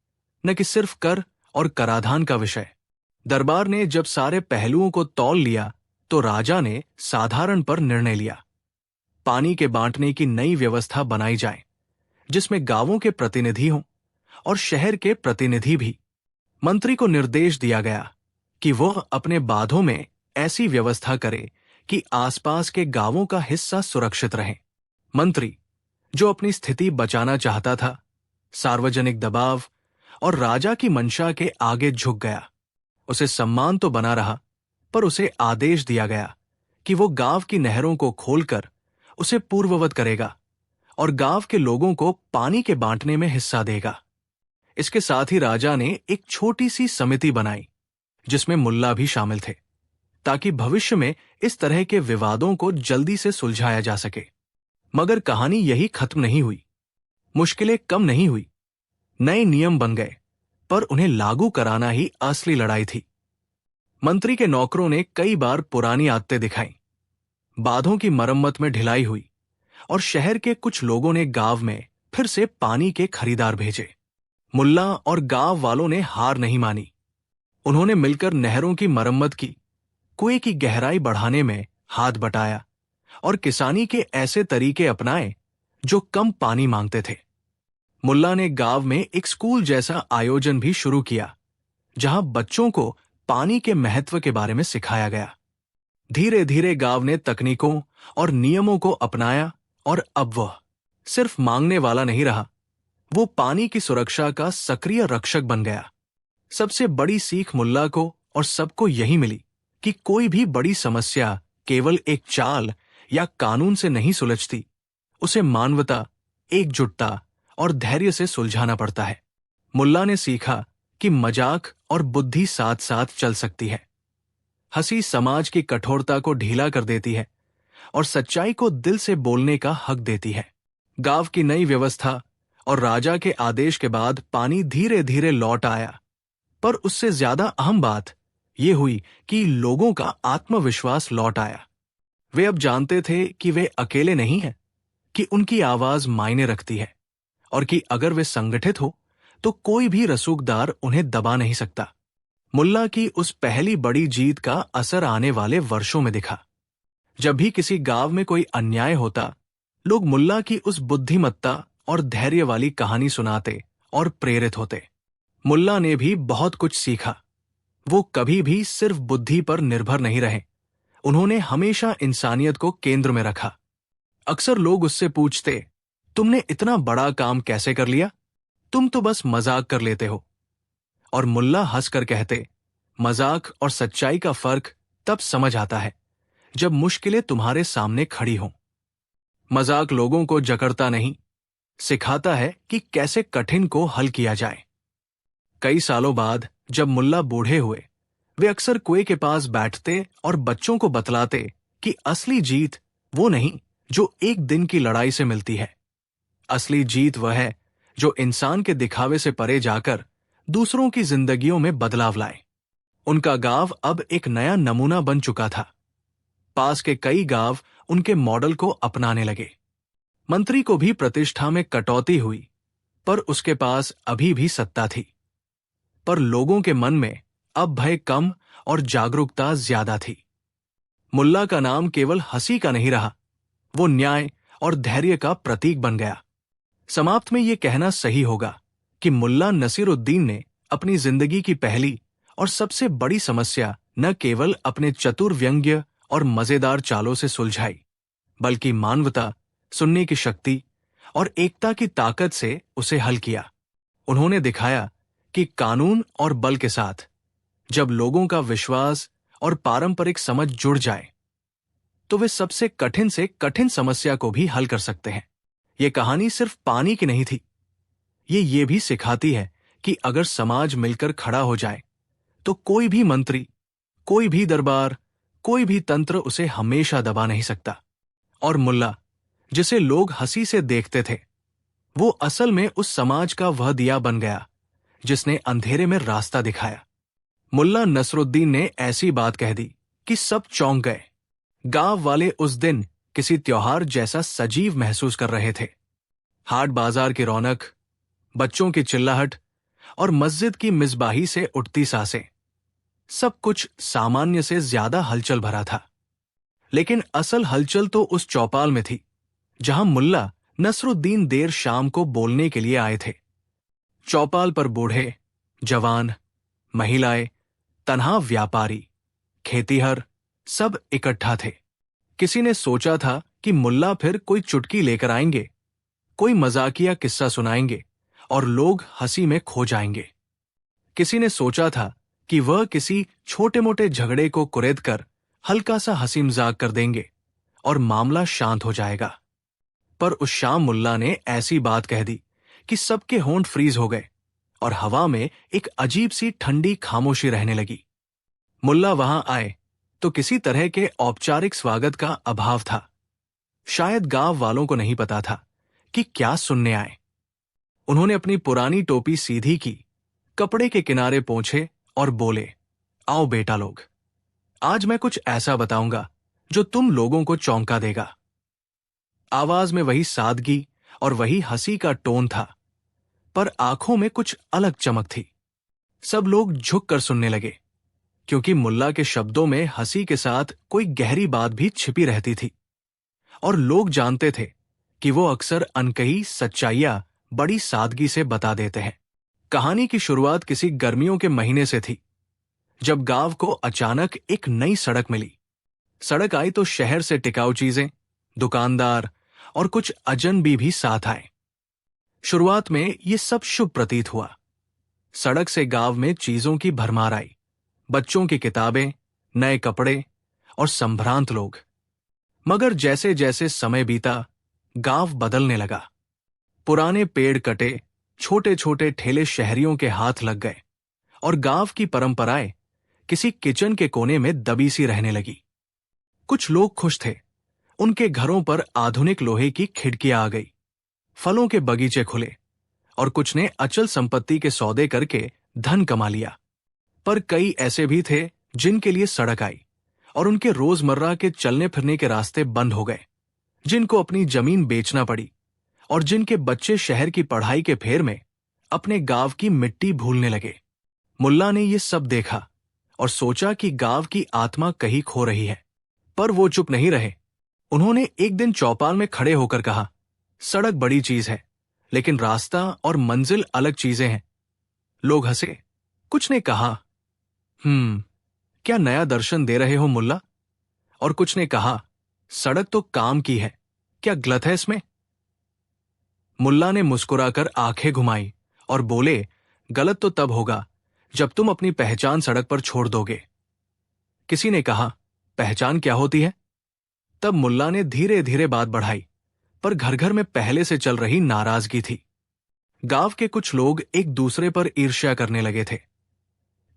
न कि सिर्फ कर और कराधान का विषय। दरबार ने जब सारे पहलुओं को तौल लिया तो राजा ने साधारण पर निर्णय लिया। पानी के बांटने की नई व्यवस्था बनाई जाए, जिसमें गांवों के प्रतिनिधि हों और शहर के प्रतिनिधि भी। मंत्री को निर्देश दिया गया कि वह अपने बांधों में ऐसी व्यवस्था करे कि आसपास के गांवों का हिस्सा सुरक्षित रहे। मंत्री, जो अपनी स्थिति बचाना चाहता था, सार्वजनिक दबाव और राजा की मंशा के आगे झुक गया। उसे सम्मान तो बना रहा, पर उसे आदेश दिया गया कि वो गांव की नहरों को खोलकर उसे पूर्ववत करेगा और गांव के लोगों को पानी के बांटने में हिस्सा देगा। इसके साथ ही राजा ने एक छोटी सी समिति बनाई जिसमें मुल्ला भी शामिल थे, ताकि भविष्य में इस तरह के विवादों को जल्दी से सुलझाया जा सके। मगर कहानी यही खत्म नहीं हुई। मुश्किलें कम नहीं हुई। नए नियम बन गए, पर उन्हें लागू कराना ही असली लड़ाई थी। मंत्री के नौकरों ने कई बार पुरानी आदतें दिखाई, बांधों की मरम्मत में ढिलाई हुई और शहर के कुछ लोगों ने गांव में फिर से पानी के खरीदार भेजे। मुल्ला और गांव वालों ने हार नहीं मानी। उन्होंने मिलकर नहरों की मरम्मत की, कुएं की गहराई बढ़ाने में हाथ बटाया और किसानी के ऐसे तरीके अपनाए जो कम पानी मांगते थे। मुल्ला ने गांव में एक स्कूल जैसा आयोजन भी शुरू किया, जहां बच्चों को पानी के महत्व के बारे में सिखाया गया। धीरे धीरे गांव ने तकनीकों और नियमों को अपनाया और अब वह सिर्फ मांगने वाला नहीं रहा, वो पानी की सुरक्षा का सक्रिय रक्षक बन गया। सबसे बड़ी सीख मुल्ला को और सबको यही मिली कि कोई भी बड़ी समस्या केवल एक चाल या कानून से नहीं सुलझती, उसे मानवता, एकजुटता और धैर्य से सुलझाना पड़ता है। मुल्ला ने सीखा कि मजाक और बुद्धि साथ साथ चल सकती है। हंसी समाज की कठोरता को ढीला कर देती है और सच्चाई को दिल से बोलने का हक देती है। गांव की नई व्यवस्था और राजा के आदेश के बाद पानी धीरे धीरे लौट आया, पर उससे ज्यादा अहम बात यह हुई कि लोगों का आत्मविश्वास लौट आया। वे अब जानते थे कि वे अकेले नहीं हैं, कि उनकी आवाज मायने रखती है और कि अगर वे संगठित हो तो कोई भी रसूखदार उन्हें दबा नहीं सकता। मुल्ला की उस पहली बड़ी जीत का असर आने वाले वर्षों में दिखा। जब भी किसी गांव में कोई अन्याय होता, लोग मुल्ला की उस बुद्धिमत्ता और धैर्य वाली कहानी सुनाते और प्रेरित होते। मुल्ला ने भी बहुत कुछ सीखा। वो कभी भी सिर्फ बुद्धि पर निर्भर नहीं रहे, उन्होंने हमेशा इंसानियत को केंद्र में रखा। अक्सर लोग उससे पूछते, तुमने इतना बड़ा काम कैसे कर लिया? तुम तो बस मजाक कर लेते हो। और मुल्ला हंसकर कहते, मजाक और सच्चाई का फर्क तब समझ आता है जब मुश्किलें तुम्हारे सामने खड़ी हों। मजाक लोगों को जकड़ता नहीं, सिखाता है कि कैसे कठिन को हल किया जाए। कई सालों बाद जब मुल्ला बूढ़े हुए, वे अक्सर कुएं के पास बैठते और बच्चों को बतलाते कि असली जीत वो नहीं जो एक दिन की लड़ाई से मिलती है। असली जीत वह है जो इंसान के दिखावे से परे जाकर दूसरों की जिंदगियों में बदलाव लाए। उनका गांव अब एक नया नमूना बन चुका था। पास के कई गांव उनके मॉडल को अपनाने लगे। मंत्री को भी प्रतिष्ठा में कटौती हुई, पर उसके पास अभी भी सत्ता थी। पर लोगों के मन में अब भय कम और जागरूकता ज्यादा थी। मुल्ला का नाम केवल हंसी का नहीं रहा, वो न्याय और धैर्य का प्रतीक बन गया। समाप्त में ये कहना सही होगा कि मुल्ला नसीरुद्दीन ने अपनी जिंदगी की पहली और सबसे बड़ी समस्या न केवल अपने चतुर व्यंग्य और मजेदार चालों से सुलझाई, बल्कि मानवता, सुनने की शक्ति और एकता की ताकत से उसे हल किया। उन्होंने दिखाया कि कानून और बल के साथ जब लोगों का विश्वास और पारंपरिक समझ जुड़ जाए, तो वे सबसे कठिन से कठिन समस्या को भी हल कर सकते हैं। ये कहानी सिर्फ पानी की नहीं थी, ये भी सिखाती है कि अगर समाज मिलकर खड़ा हो जाए, तो कोई भी मंत्री, कोई भी दरबार, कोई भी तंत्र उसे हमेशा दबा नहीं सकता। और मुल्ला, जिसे लोग हंसी से देखते थे, वो असल में उस समाज का वह दिया बन गया जिसने अंधेरे में रास्ता दिखाया। मुल्ला नसरुद्दीन ने ऐसी बात कह दी कि सब चौंक गए। गांव वाले उस दिन किसी त्योहार जैसा सजीव महसूस कर रहे थे। हाट बाजार की रौनक, बच्चों की चिल्लाहट और मस्जिद की मिसबाही से उठती सांसें, सब कुछ सामान्य से ज्यादा हलचल भरा था। लेकिन असल हलचल तो उस चौपाल में थी जहां मुल्ला नसरुद्दीन देर शाम को बोलने के लिए आए थे। चौपाल पर बूढ़े, जवान, महिलाएं, तन्हा व्यापारी, खेतीहर सब इकट्ठा थे। किसी ने सोचा था कि मुल्ला फिर कोई चुटकी लेकर आएंगे, कोई मजाकिया किस्सा सुनाएंगे और लोग हंसी में खो जाएंगे। किसी ने सोचा था कि वह किसी छोटे मोटे झगड़े को कुरेदकर हल्का सा हंसी मजाक कर देंगे और मामला शांत हो जाएगा। पर उस शाम मुल्ला ने ऐसी बात कह दी कि सबके होंठ फ्रीज हो गए और हवा में एक अजीब सी ठंडी खामोशी रहने लगी। मुल्ला वहां आए तो किसी तरह के औपचारिक स्वागत का अभाव था। शायद गांव वालों को नहीं पता था कि क्या सुनने आए। उन्होंने अपनी पुरानी टोपी सीधी की, कपड़े के किनारे पोंछे और बोले, आओ बेटा लोग, आज मैं कुछ ऐसा बताऊंगा जो तुम लोगों को चौंका देगा। आवाज में वही सादगी और वही हंसी का टोन था, पर आंखों में कुछ अलग चमक थी। सब लोग झुक कर सुनने लगे, क्योंकि मुल्ला के शब्दों में हंसी के साथ कोई गहरी बात भी छिपी रहती थी। और लोग जानते थे कि वो अक्सर अनकही सच्चाइयां बड़ी सादगी से बता देते हैं। कहानी की शुरुआत किसी गर्मियों के महीने से थी, जब गांव को अचानक एक नई सड़क मिली। सड़क आई तो शहर से टिकाऊ चीजें, दुकानदार और कुछ अजनबी भी साथ आए। शुरुआत में ये सब शुभ प्रतीत हुआ। सड़क से गांव में चीजों की भरमार आई, बच्चों की किताबें, नए कपड़े और संभ्रांत लोग। मगर जैसे जैसे समय बीता, गांव बदलने लगा। पुराने पेड़ कटे, छोटे छोटे ठेले शहरियों के हाथ लग गए और गांव की परंपराएं किसी किचन के कोने में दबी सी रहने लगी। कुछ लोग खुश थे, उनके घरों पर आधुनिक लोहे की खिड़कियां आ गई, फलों के बगीचे खुले और कुछ ने अचल संपत्ति के सौदे करके धन कमा लिया। पर कई ऐसे भी थे जिनके लिए सड़क आई और उनके रोजमर्रा के चलने फिरने के रास्ते बंद हो गए, जिनको अपनी जमीन बेचना पड़ी और जिनके बच्चे शहर की पढ़ाई के फेर में अपने गांव की मिट्टी भूलने लगे। मुल्ला ने ये सब देखा और सोचा कि गांव की आत्मा कहीं खो रही है। पर वो चुप नहीं रहे। उन्होंने एक दिन चौपाल में खड़े होकर कहा, सड़क बड़ी चीज है, लेकिन रास्ता और मंजिल अलग चीजें हैं। लोग हंसे। कुछ ने कहा, क्या नया दर्शन दे रहे हो मुल्ला? और कुछ ने कहा, सड़क तो काम की है, क्या गलत है इसमें? मुल्ला ने मुस्कुराकर आंखें घुमाई और बोले, गलत तो तब होगा जब तुम अपनी पहचान सड़क पर छोड़ दोगे। किसी ने कहा, पहचान क्या होती है? तब मुल्ला ने धीरे धीरे बात बढ़ाई, पर घर घर में पहले से चल रही नाराजगी थी। गांव के कुछ लोग एक दूसरे पर ईर्ष्या करने लगे थे।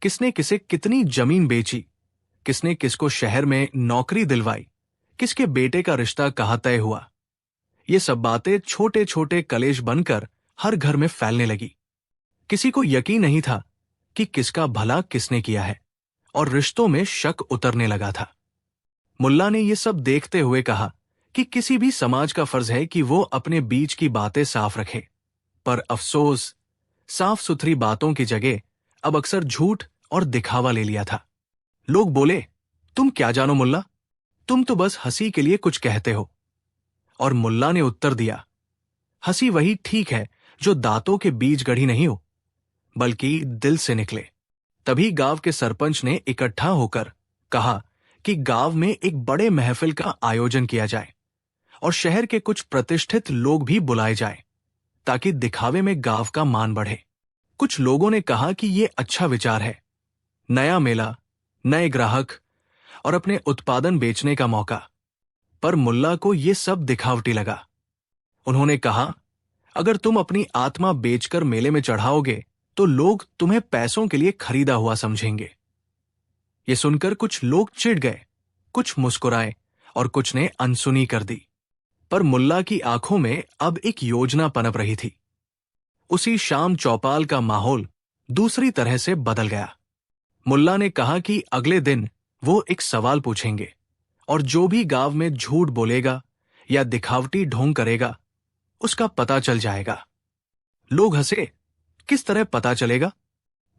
किसने किसे कितनी जमीन बेची, किसने किसको शहर में नौकरी दिलवाई, किसके बेटे का रिश्ता कहाँ तय हुआ। ये सब बातें छोटे छोटे कलेश बनकर हर घर में फैलने लगी। किसी को यकीन नहीं था कि किसका भला किसने किया है और रिश्तों में शक उतरने लगा था। मुल्ला ने यह सब देखते हुए कहा कि किसी भी समाज का फर्ज है कि वो अपने बीच की बातें साफ रखे। पर अफसोस, साफ सुथरी बातों की जगह अब अक्सर झूठ और दिखावा ले लिया था। लोग बोले, तुम क्या जानो मुल्ला, तुम तो बस हंसी के लिए कुछ कहते हो। और मुल्ला ने उत्तर दिया, हंसी वही ठीक है जो दांतों के बीच गढ़ी नहीं हो, बल्कि दिल से निकले। तभी गांव के सरपंच ने इकट्ठा होकर कहा कि गांव में एक बड़े महफिल का आयोजन किया जाए और शहर के कुछ प्रतिष्ठित लोग भी बुलाए जाएं, ताकि दिखावे में गांव का मान बढ़े। कुछ लोगों ने कहा कि यह अच्छा विचार है, नया मेला, नए ग्राहक और अपने उत्पादन बेचने का मौका। पर मुल्ला को यह सब दिखावटी लगा। उन्होंने कहा, अगर तुम अपनी आत्मा बेचकर मेले में चढ़ाओगे तो लोग तुम्हें पैसों के लिए खरीदा हुआ समझेंगे। ये सुनकर कुछ लोग चिढ़ गए, कुछ मुस्कुराए और कुछ ने अनसुनी कर दी। पर मुल्ला की आंखों में अब एक योजना पनप रही थी। उसी शाम चौपाल का माहौल दूसरी तरह से बदल गया। मुल्ला ने कहा कि अगले दिन वो एक सवाल पूछेंगे और जो भी गांव में झूठ बोलेगा या दिखावटी ढोंग करेगा, उसका पता चल जाएगा। लोग हंसे। किस तरह पता चलेगा?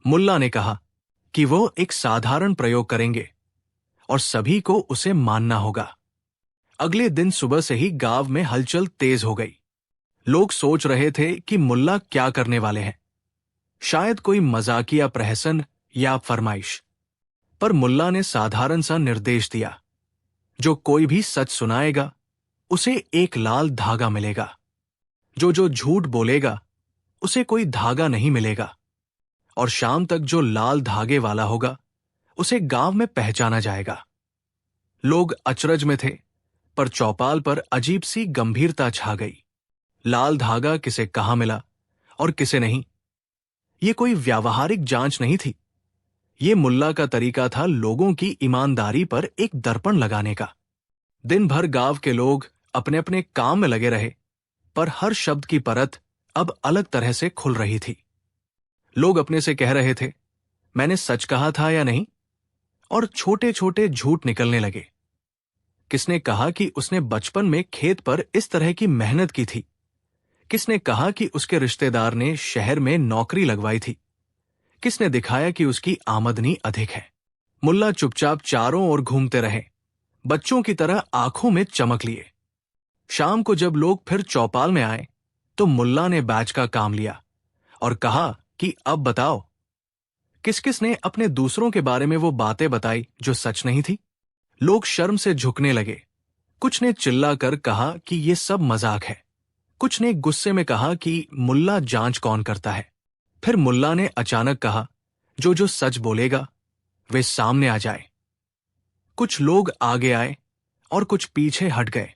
मुल्ला ने कहा कि वो एक साधारण प्रयोग करेंगे और सभी को उसे मानना होगा। अगले दिन सुबह से ही गांव में हलचल तेज हो गई। लोग सोच रहे थे कि मुल्ला क्या करने वाले हैं, शायद कोई मजाकिया प्रहसन या फरमाइश। पर मुल्ला ने साधारण सा निर्देश दिया, जो कोई भी सच सुनाएगा उसे एक लाल धागा मिलेगा, जो झूठ बोलेगा उसे कोई धागा नहीं मिलेगा, और शाम तक जो लाल धागे वाला होगा उसे गांव में पहचाना जाएगा। लोग अचरज में थे, पर चौपाल पर अजीब सी गंभीरता छा गई। लाल धागा किसे कहाँ मिला और किसे नहीं, ये कोई व्यावहारिक जांच नहीं थी। ये मुल्ला का तरीका था लोगों की ईमानदारी पर एक दर्पण लगाने का। दिन भर गांव के लोग अपने अपने काम में लगे रहे, पर हर शब्द की परत अब अलग तरह से खुल रही थी। लोग अपने से कह रहे थे, मैंने सच कहा था या नहीं, और छोटे छोटे झूठ निकलने लगे। किसने कहा कि उसने बचपन में खेत पर इस तरह की मेहनत की थी, किसने कहा कि उसके रिश्तेदार ने शहर में नौकरी लगवाई थी, किसने दिखाया कि उसकी आमदनी अधिक है। मुल्ला चुपचाप चारों ओर घूमते रहे, बच्चों की तरह आंखों में चमक लिए। शाम को जब लोग फिर चौपाल में आए तो मुल्ला ने बैच का काम लिया और कहा कि अब बताओ, किस किस ने अपने दूसरों के बारे में वो बातें बताई जो सच नहीं थी। लोग शर्म से झुकने लगे। कुछ ने चिल्लाकर कहा कि ये सब मजाक है। कुछ ने गुस्से में कहा कि मुल्ला जांच कौन करता है। फिर मुल्ला ने अचानक कहा, जो जो सच बोलेगा वे सामने आ जाए। कुछ लोग आगे आए और कुछ पीछे हट गए,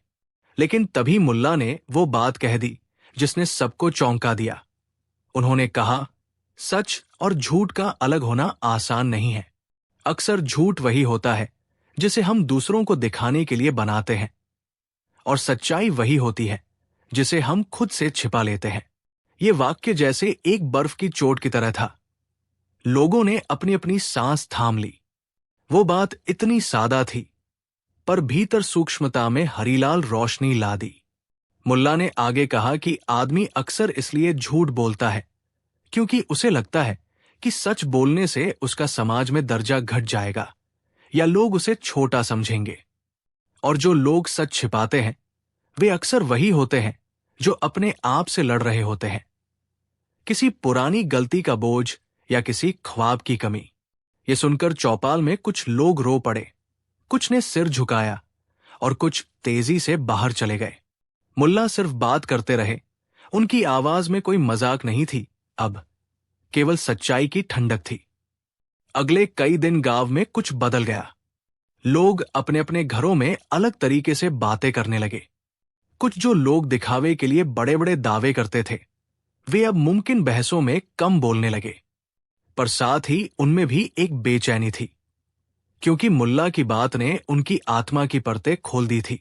लेकिन तभी मुल्ला ने वो बात कह दी जिसने सबको चौंका दिया। उन्होंने कहा, सच और झूठ का अलग होना आसान नहीं है। अक्सर झूठ वही होता है जिसे हम दूसरों को दिखाने के लिए बनाते हैं, और सच्चाई वही होती है जिसे हम खुद से छिपा लेते हैं। ये वाक्य जैसे एक बर्फ की चोट की तरह था। लोगों ने अपनी अपनी सांस थाम ली। वो बात इतनी सादा थी, पर भीतर सूक्ष्मता में हरीलाल रोशनी ला दी। मुल्ला ने आगे कहा कि आदमी अक्सर इसलिए झूठ बोलता है क्योंकि उसे लगता है कि सच बोलने से उसका समाज में दर्जा घट जाएगा या लोग उसे छोटा समझेंगे। और जो लोग सच छिपाते हैं वे अक्सर वही होते हैं जो अपने आप से लड़ रहे होते हैं, किसी पुरानी गलती का बोझ या किसी ख्वाब की कमी। ये सुनकर चौपाल में कुछ लोग रो पड़े। कुछ ने सिर झुकाया और कुछ तेजी से बाहर चले गए। मुल्ला सिर्फ बात करते रहे। उनकी आवाज में कोई मजाक नहीं थी, अब केवल सच्चाई की ठंडक थी। अगले कई दिन गांव में कुछ बदल गया। लोग अपने अपने घरों में अलग तरीके से बातें करने लगे। कुछ जो लोग दिखावे के लिए बड़े बड़े दावे करते थे, वे अब मुमकिन बहसों में कम बोलने लगे। पर साथ ही उनमें भी एक बेचैनी थी, क्योंकि मुल्ला की बात ने उनकी आत्मा की परतें खोल दी थी।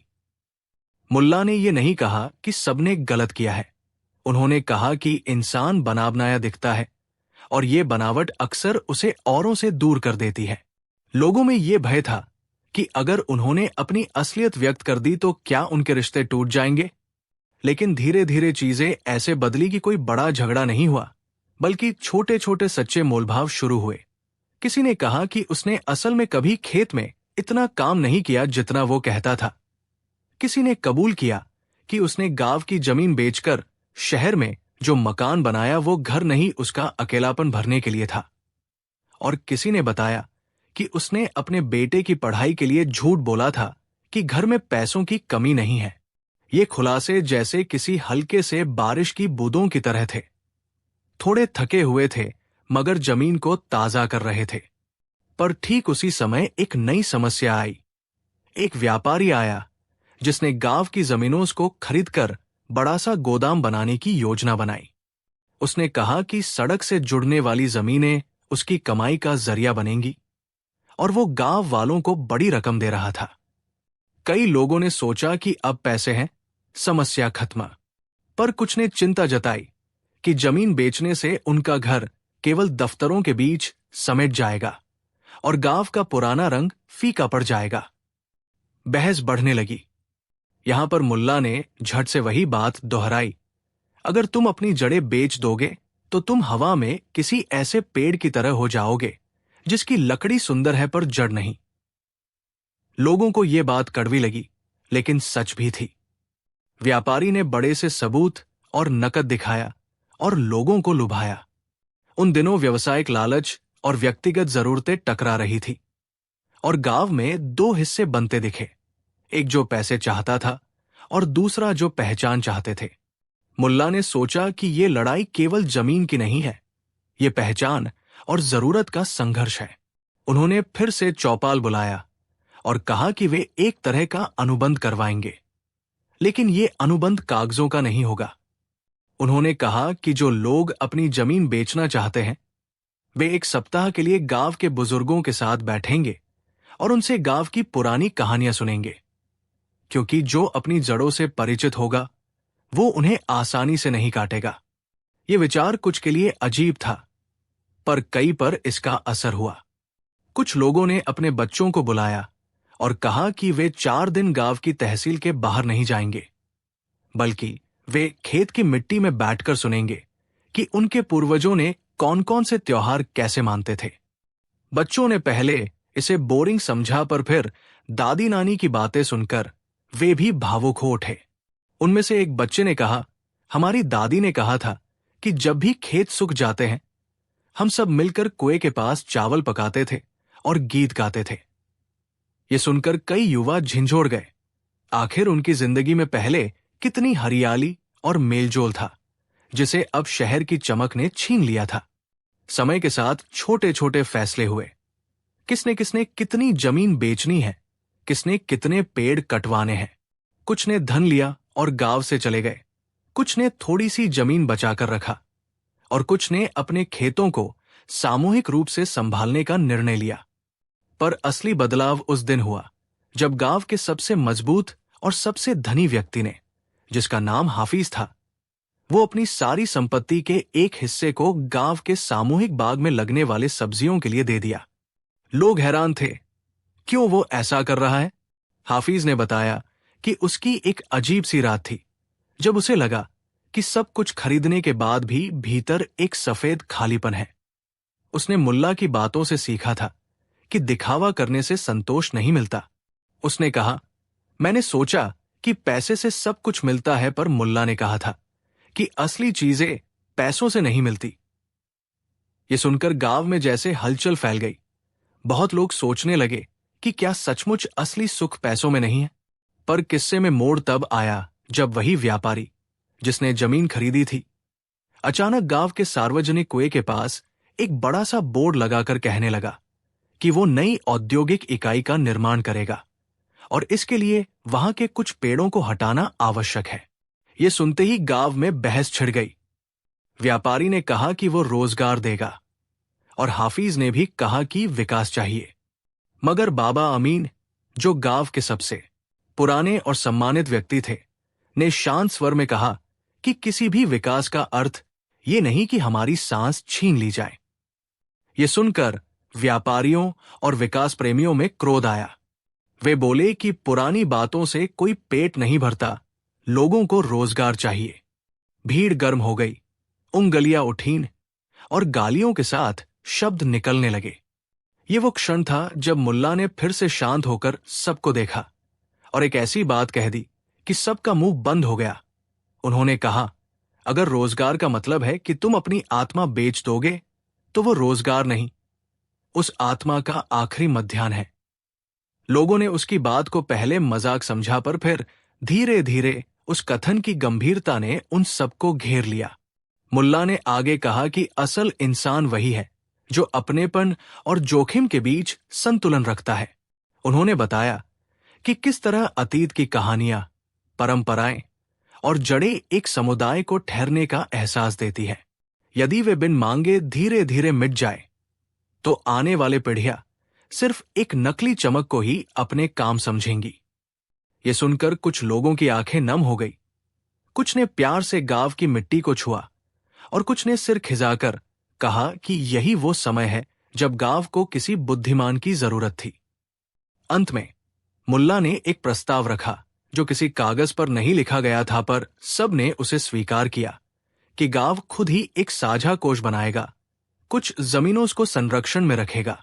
मुल्ला ने यह नहीं कहा कि सबने गलत किया है। उन्होंने कहा कि इंसान बना बनाया दिखता है और ये बनावट अक्सर उसे औरों से दूर कर देती है। लोगों में ये भय था कि अगर उन्होंने अपनी असलियत व्यक्त कर दी तो क्या उनके रिश्ते टूट जाएंगे। लेकिन धीरे धीरे चीजें ऐसे बदली कि कोई बड़ा झगड़ा नहीं हुआ, बल्कि छोटे छोटे सच्चे मोलभाव शुरू हुए। किसी ने कहा कि उसने असल में कभी खेत में इतना काम नहीं किया जितना वो कहता था। किसी ने कबूल किया कि उसने गांव की जमीन बेचकर शहर में जो मकान बनाया वो घर नहीं, उसका अकेलापन भरने के लिए था। और किसी ने बताया कि उसने अपने बेटे की पढ़ाई के लिए झूठ बोला था कि घर में पैसों की कमी नहीं है। ये खुलासे जैसे किसी हल्के से बारिश की बूंदों की तरह थे। थोड़े थके हुए थे मगर जमीन को ताजा कर रहे थे। पर ठीक उसी समय एक नई समस्या आई। एक व्यापारी आया जिसने गांव की जमीनों को खरीदकर बड़ा सा गोदाम बनाने की योजना बनाई। उसने कहा कि सड़क से जुड़ने वाली जमीनें उसकी कमाई का जरिया बनेंगी, और वो गांव वालों को बड़ी रकम दे रहा था। कई लोगों ने सोचा कि अब पैसे हैं, समस्या खत्म। पर कुछ ने चिंता जताई कि जमीन बेचने से उनका घर केवल दफ्तरों के बीच समेट जाएगा और गांव का पुराना रंग फीका पड़ जाएगा। बहस बढ़ने लगी। यहां पर मुल्ला ने झट से वही बात दोहराई, अगर तुम अपनी जड़ें बेच दोगे तो तुम हवा में किसी ऐसे पेड़ की तरह हो जाओगे जिसकी लकड़ी सुंदर है पर जड़ नहीं। लोगों को यह बात कड़वी लगी, लेकिन सच भी थी। व्यापारी ने बड़े से सबूत और नकद दिखाया और लोगों को लुभाया। उन दिनों व्यवसायिक लालच और व्यक्तिगत जरूरतें टकरा रही थी, और गांव में दो हिस्से बनते दिखे, एक जो पैसे चाहता था और दूसरा जो पहचान चाहते थे। मुल्ला ने सोचा कि यह लड़ाई केवल जमीन की नहीं है, ये पहचान और जरूरत का संघर्ष है। उन्होंने फिर से चौपाल बुलाया और कहा कि वे एक तरह का अनुबंध करवाएंगे, लेकिन ये अनुबंध कागजों का नहीं होगा। उन्होंने कहा कि जो लोग अपनी जमीन बेचना चाहते हैं वे एक सप्ताह के लिए गांव के बुजुर्गों के साथ बैठेंगे और उनसे गांव की पुरानी कहानियां सुनेंगे, क्योंकि जो अपनी जड़ों से परिचित होगा वो उन्हें आसानी से नहीं काटेगा। ये विचार कुछ के लिए अजीब था, पर कई पर इसका असर हुआ। कुछ लोगों ने अपने बच्चों को बुलाया और कहा कि वे 4 दिन गांव की तहसील के बाहर नहीं जाएंगे, बल्कि वे खेत की मिट्टी में बैठकर सुनेंगे कि उनके पूर्वजों ने कौन कौन से त्योहार कैसे मानते थे। बच्चों ने पहले इसे बोरिंग समझा, पर फिर दादी नानी की बातें सुनकर वे भी भावुक हो उठे। उनमें से एक बच्चे ने कहा, हमारी दादी ने कहा था कि जब भी खेत सूख जाते हैं हम सब मिलकर कुएं के पास चावल पकाते थे और गीत गाते थे। ये सुनकर कई युवा झिंझोड़ गए। आखिर उनकी जिंदगी में पहले कितनी हरियाली और मेलजोल था, जिसे अब शहर की चमक ने छीन लिया था। समय के साथ छोटे छोटे फैसले हुए। किसने किसने कितनी जमीन बेचनी है, किसने कितने पेड़ कटवाने हैं। कुछ ने धन लिया और गांव से चले गए, कुछ ने थोड़ी सी जमीन बचाकर रखा और कुछ ने अपने खेतों को सामूहिक रूप से संभालने का निर्णय लिया। पर असली बदलाव उस दिन हुआ जब गांव के सबसे मजबूत और सबसे धनी व्यक्ति ने, जिसका नाम हाफिज था, वो अपनी सारी संपत्ति के एक हिस्से को गांव के सामूहिक बाग में लगने वाले सब्जियों के लिए दे दिया। लोग हैरान थे, क्यों वो ऐसा कर रहा है? हाफिज ने बताया कि उसकी एक अजीब सी रात थी जब उसे लगा कि सब कुछ खरीदने के बाद भी भीतर एक सफेद खालीपन है। उसने मुल्ला की बातों से सीखा था कि दिखावा करने से संतोष नहीं मिलता। उसने कहा, मैंने सोचा कि पैसे से सब कुछ मिलता है, पर मुल्ला ने कहा था कि असली चीजें पैसों से नहीं मिलती। ये सुनकर गांव में जैसे हलचल फैल गई। बहुत लोग सोचने लगे कि क्या सचमुच असली सुख पैसों में नहीं है? पर किस्से में मोड़ तब आया जब वही व्यापारी, जिसने जमीन खरीदी थी, अचानक गांव के सार्वजनिक कुएं के पास एक बड़ा सा बोर्ड लगाकर कहने लगा कि वो नई औद्योगिक इकाई का निर्माण करेगा और इसके लिए वहां के कुछ पेड़ों को हटाना आवश्यक है। ये सुनते ही गांव में बहस छिड़ गई। व्यापारी ने कहा कि वो रोजगार देगा और हाफिज ने भी कहा कि विकास चाहिए। मगर बाबा अमीन, जो गांव के सबसे पुराने और सम्मानित व्यक्ति थे, ने शांत स्वर में कहा कि किसी भी विकास का अर्थ ये नहीं कि हमारी सांस छीन ली जाए। ये सुनकर व्यापारियों और विकास प्रेमियों में क्रोध आया। वे बोले कि पुरानी बातों से कोई पेट नहीं भरता, लोगों को रोजगार चाहिए। भीड़ गर्म हो गई, उंगलियां उठीं और गालियों के साथ शब्द निकलने लगे। ये वो क्षण था जब मुल्ला ने फिर से शांत होकर सबको देखा और एक ऐसी बात कह दी कि सबका मुंह बंद हो गया। उन्होंने कहा, अगर रोजगार का मतलब है कि तुम अपनी आत्मा बेच दोगे, तो वो रोजगार नहीं, उस आत्मा का आखिरी मध्याह्न है। लोगों ने उसकी बात को पहले मजाक समझा, पर फिर धीरे धीरे उस कथन की गंभीरता ने उन सबको घेर लिया। मुल्ला ने आगे कहा कि असल इंसान वही है जो अपनेपन और जोखिम के बीच संतुलन रखता है। उन्होंने बताया कि किस तरह अतीत की कहानियां, परंपराएं और जड़ें एक समुदाय को ठहरने का एहसास देती है। यदि वे बिन मांगे धीरे धीरे मिट जाए, तो आने वाले पीढ़ियां सिर्फ एक नकली चमक को ही अपने काम समझेंगी। ये सुनकर कुछ लोगों की आंखें नम हो गई। कुछ ने प्यार से गांव की मिट्टी को छुआ और कुछ ने सिर खिजाकर कहा कि यही वो समय है जब गांव को किसी बुद्धिमान की जरूरत थी। अंत में मुल्ला ने एक प्रस्ताव रखा जो किसी कागज पर नहीं लिखा गया था, पर सब ने उसे स्वीकार किया कि गांव खुद ही एक साझा कोष बनाएगा, कुछ जमीनों को संरक्षण में रखेगा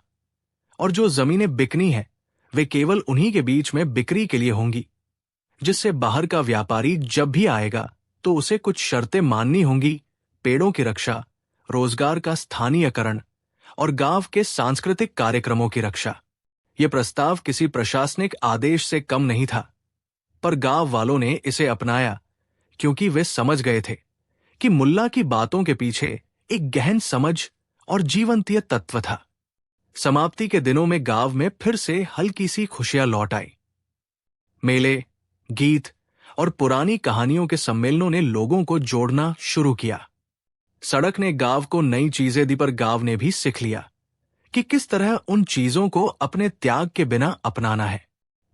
और जो जमीनें बिकनी है वे केवल उन्हीं के बीच में बिक्री के लिए होंगी, जिससे बाहर का व्यापारी जब भी आएगा तो उसे कुछ शर्तें माननी होंगी, पेड़ों की रक्षा, रोजगार का स्थानीयकरण और गांव के सांस्कृतिक कार्यक्रमों की रक्षा। यह प्रस्ताव किसी प्रशासनिक आदेश से कम नहीं था, पर गांव वालों ने इसे अपनाया क्योंकि वे समझ गए थे कि मुल्ला की बातों के पीछे एक गहन समझ और जीवंतीय तत्व था। समाप्ति के दिनों में गांव में फिर से हल्की सी खुशियां लौट आई। मेले, गीत और पुरानी कहानियों के सम्मेलनों ने लोगों को जोड़ना शुरू किया। सड़क ने गांव को नई चीजें दी, पर गांव ने भी सीख लिया कि किस तरह उन चीजों को अपने त्याग के बिना अपनाना है।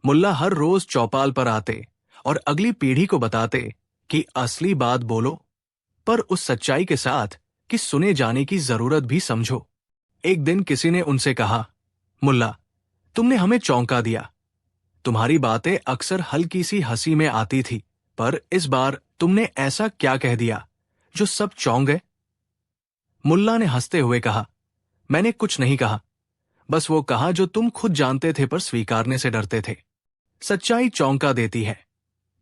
मुल्ला हर रोज चौपाल पर आते और अगली पीढ़ी को बताते कि असली बात बोलो, पर उस सच्चाई के साथ कि सुने जाने की जरूरत भी समझो। एक दिन किसी ने उनसे कहा, मुल्ला, तुमने हमें चौंका दिया। तुम्हारी बातें अक्सर हल्की सी हंसी में आती थी, पर इस बार तुमने ऐसा क्या कह दिया जो सब चौंक गए? मुल्ला ने हंसते हुए कहा, मैंने कुछ नहीं कहा, बस वो कहा जो तुम खुद जानते थे पर स्वीकारने से डरते थे। सच्चाई चौंका देती है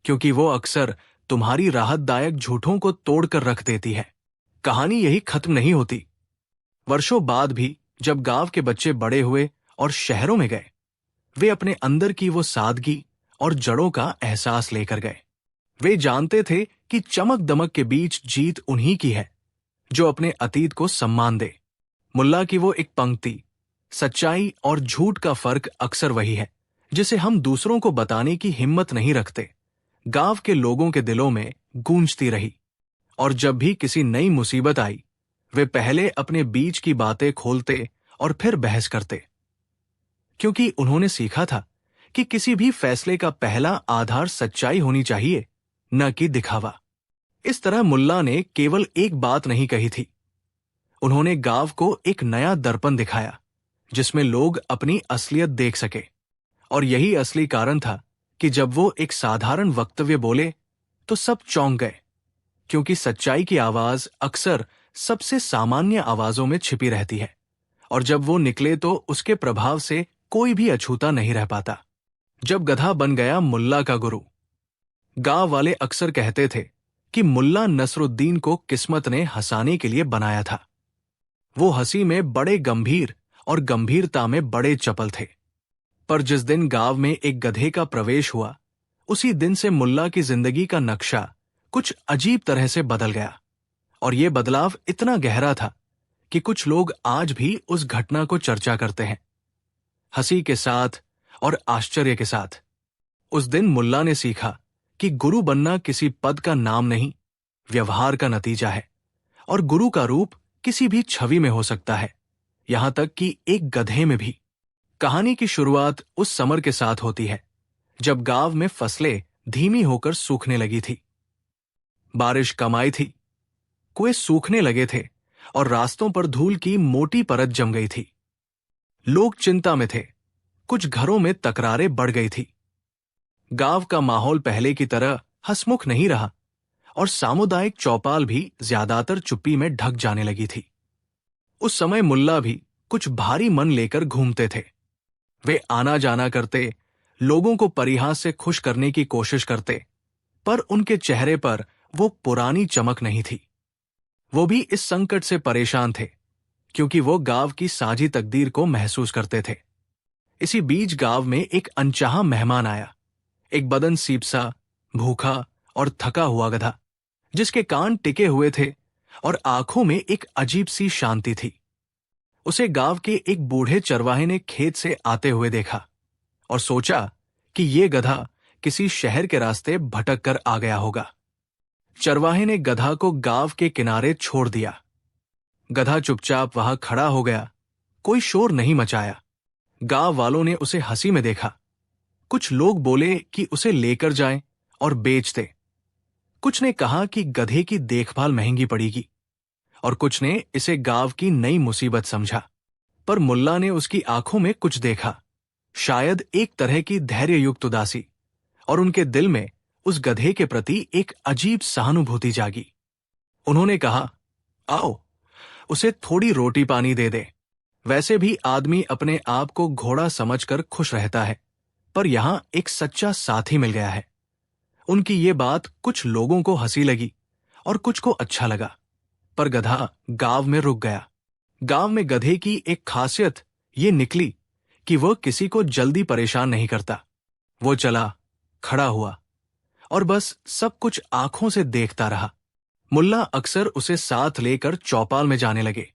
क्योंकि वो अक्सर तुम्हारी राहतदायक झूठों को तोड़कर रख देती है। कहानी यही खत्म नहीं होती। वर्षों बाद भी जब गांव के बच्चे बड़े हुए और शहरों में गए, वे अपने अंदर की वो सादगी और जड़ों का एहसास लेकर गए। वे जानते थे कि चमक दमक के बीच जीत उन्हीं की है जो अपने अतीत को सम्मान दे। मुल्ला की वो एक पंक्ति, सच्चाई और झूठ का फर्क अक्सर वही है जिसे हम दूसरों को बताने की हिम्मत नहीं रखते, गांव के लोगों के दिलों में गूंजती रही। और जब भी किसी नई मुसीबत आई, वे पहले अपने बीच की बातें खोलते और फिर बहस करते, क्योंकि उन्होंने सीखा था कि किसी भी फैसले का पहला आधार सच्चाई होनी चाहिए, न कि दिखावा। इस तरह मुल्ला ने केवल एक बात नहीं कही थी, उन्होंने गांव को एक नया दर्पण दिखाया जिसमें लोग अपनी असलियत देख सके। और यही असली कारण था कि जब वो एक साधारण वक्तव्य बोले तो सब चौंक गए, क्योंकि सच्चाई की आवाज अक्सर सबसे सामान्य आवाजों में छिपी रहती है, और जब वो निकले तो उसके प्रभाव से कोई भी अछूता नहीं रह पाता। जब गधा बन गया मुल्ला का गुरु, गांव वाले अक्सर कहते थे कि मुल्ला नसरुद्दीन को किस्मत ने हंसाने के लिए बनाया था। वो हंसी में बड़े गंभीर और गंभीरता में बड़े चपल थे। पर जिस दिन गांव में एक गधे का प्रवेश हुआ, उसी दिन से मुल्ला की जिंदगी का नक्शा कुछ अजीब तरह से बदल गया। और ये बदलाव इतना गहरा था कि कुछ लोग आज भी उस घटना को चर्चा करते हैं, हंसी के साथ और आश्चर्य के साथ। उस दिन मुल्ला ने सीखा कि गुरु बनना किसी पद का नाम नहीं, व्यवहार का नतीजा है, और गुरु का रूप किसी भी छवि में हो सकता है, यहां तक कि एक गधे में भी। कहानी की शुरुआत उस समर के साथ होती है जब गांव में फसलें धीमी होकर सूखने लगी थी। बारिश कम आई थी, कुएं सूखने लगे थे और रास्तों पर धूल की मोटी परत जम गई थी। लोग चिंता में थे, कुछ घरों में तकरारें बढ़ गई थी। गांव का माहौल पहले की तरह हंसमुख नहीं रहा और सामुदायिक चौपाल भी ज्यादातर चुप्पी में ढक जाने लगी थी। उस समय मुल्ला भी कुछ भारी मन लेकर घूमते थे। वे आना जाना करते, लोगों को परिहास से खुश करने की कोशिश करते, पर उनके चेहरे पर वो पुरानी चमक नहीं थी। वो भी इस संकट से परेशान थे, क्योंकि वो गांव की साझी तकदीर को महसूस करते थे। इसी बीच गांव में एक अनचाहा मेहमान आया, एक बदन सीपसा, भूखा और थका हुआ गधा, जिसके कान टिके हुए थे और आंखों में एक अजीब सी शांति थी। उसे गांव के एक बूढ़े चरवाहे ने खेत से आते हुए देखा और सोचा कि ये गधा किसी शहर के रास्ते भटक कर आ गया होगा। चरवाहे ने गधा को गांव के किनारे छोड़ दिया। गधा चुपचाप वहां खड़ा हो गया, कोई शोर नहीं मचाया। गांव वालों ने उसे हंसी में देखा। कुछ लोग बोले कि उसे लेकर जाएं और बेच दें। कुछ ने कहा कि गधे की देखभाल महंगी पड़ेगी, और कुछ ने इसे गांव की नई मुसीबत समझा। पर मुल्ला ने उसकी आंखों में कुछ देखा, शायद एक तरह की धैर्ययुक्त उदासी, और उनके दिल में उस गधे के प्रति एक अजीब सहानुभूति जागी। उन्होंने कहा, आओ, उसे थोड़ी रोटी पानी दे दे। वैसे भी आदमी अपने आप को घोड़ा समझकर खुश रहता है, पर यहां एक सच्चा साथी मिल गया है। उनकी ये बात कुछ लोगों को हंसी लगी और कुछ को अच्छा लगा, पर गधा गांव में रुक गया। गांव में गधे की एक खासियत ये निकली कि वह किसी को जल्दी परेशान नहीं करता। वो चला, खड़ा हुआ और बस सब कुछ आंखों से देखता रहा। मुल्ला अक्सर उसे साथ लेकर चौपाल में जाने लगे।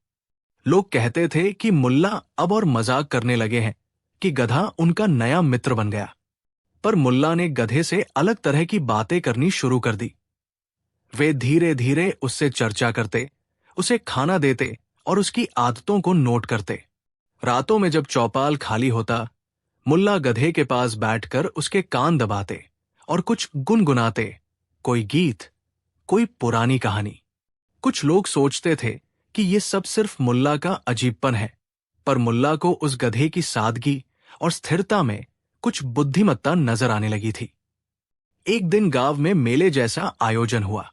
लोग कहते थे कि मुल्ला अब और मजाक करने लगे हैं कि गधा उनका नया मित्र बन गया। पर मुल्ला ने गधे से अलग तरह की बातें करनी शुरू कर दी। वे धीरे धीरे उससे चर्चा करते, उसे खाना देते और उसकी आदतों को नोट करते। रातों में जब चौपाल खाली होता, मुल्ला गधे के पास बैठकर उसके कान दबाते और कुछ गुनगुनाते, कोई गीत, कोई पुरानी कहानी। कुछ लोग सोचते थे कि ये सब सिर्फ मुल्ला का अजीबपन है, पर मुल्ला को उस गधे की सादगी और स्थिरता में कुछ बुद्धिमत्ता नजर आने लगी थी। एक दिन गांव में मेले जैसा आयोजन हुआ।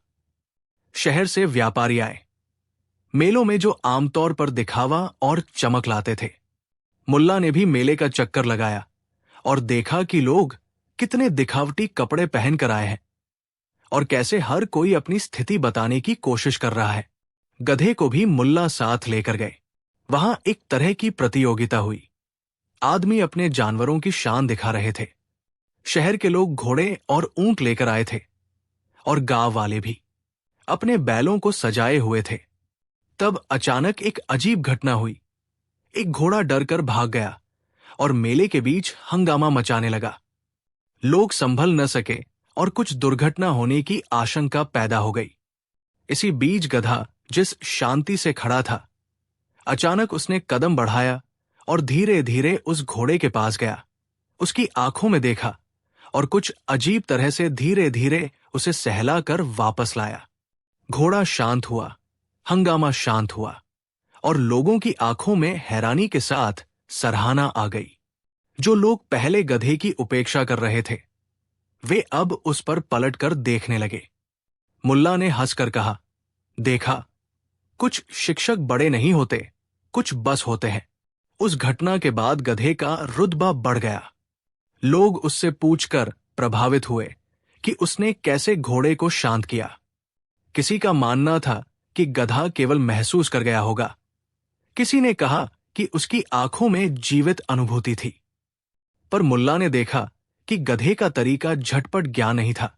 शहर से व्यापारी आए, मेलों में जो आमतौर पर दिखावा और चमक लाते थे। मुल्ला ने भी मेले का चक्कर लगाया और देखा कि लोग कितने दिखावटी कपड़े पहनकर आए हैं और कैसे हर कोई अपनी स्थिति बताने की कोशिश कर रहा है। गधे को भी मुल्ला साथ लेकर गए। वहां एक तरह की प्रतियोगिता हुई। आदमी अपने जानवरों की शान दिखा रहे थे। शहर के लोग घोड़े और ऊंट लेकर आए थे, और गांव वाले भी अपने बैलों को सजाए हुए थे। तब अचानक एक अजीब घटना हुई। एक घोड़ा डरकर भाग गया और मेले के बीच हंगामा मचाने लगा। लोग संभल न सके और कुछ दुर्घटना होने की आशंका पैदा हो गई। इसी बीच गधा, जिस शांति से खड़ा था, अचानक उसने कदम बढ़ाया और धीरे धीरे उस घोड़े के पास गया। उसकी आंखों में देखा और कुछ अजीब तरह से धीरे धीरे उसे सहलाकर वापस लाया। घोड़ा शांत हुआ, हंगामा शांत हुआ, और लोगों की आंखों में हैरानी के साथ सराहना आ गई। जो लोग पहले गधे की उपेक्षा कर रहे थे, वे अब उस पर पलटकर देखने लगे। मुल्ला ने हंसकर कहा, देखा, कुछ शिक्षक बड़े नहीं होते, कुछ बस होते हैं। उस घटना के बाद गधे का रुतबा बढ़ गया। लोग उससे पूछकर प्रभावित हुए कि उसने कैसे घोड़े को शांत किया। किसी का मानना था कि गधा केवल महसूस कर गया होगा। किसी ने कहा कि उसकी आंखों में जीवित अनुभूति थी। पर मुल्ला ने देखा कि गधे का तरीका झटपट ज्ञान नहीं था।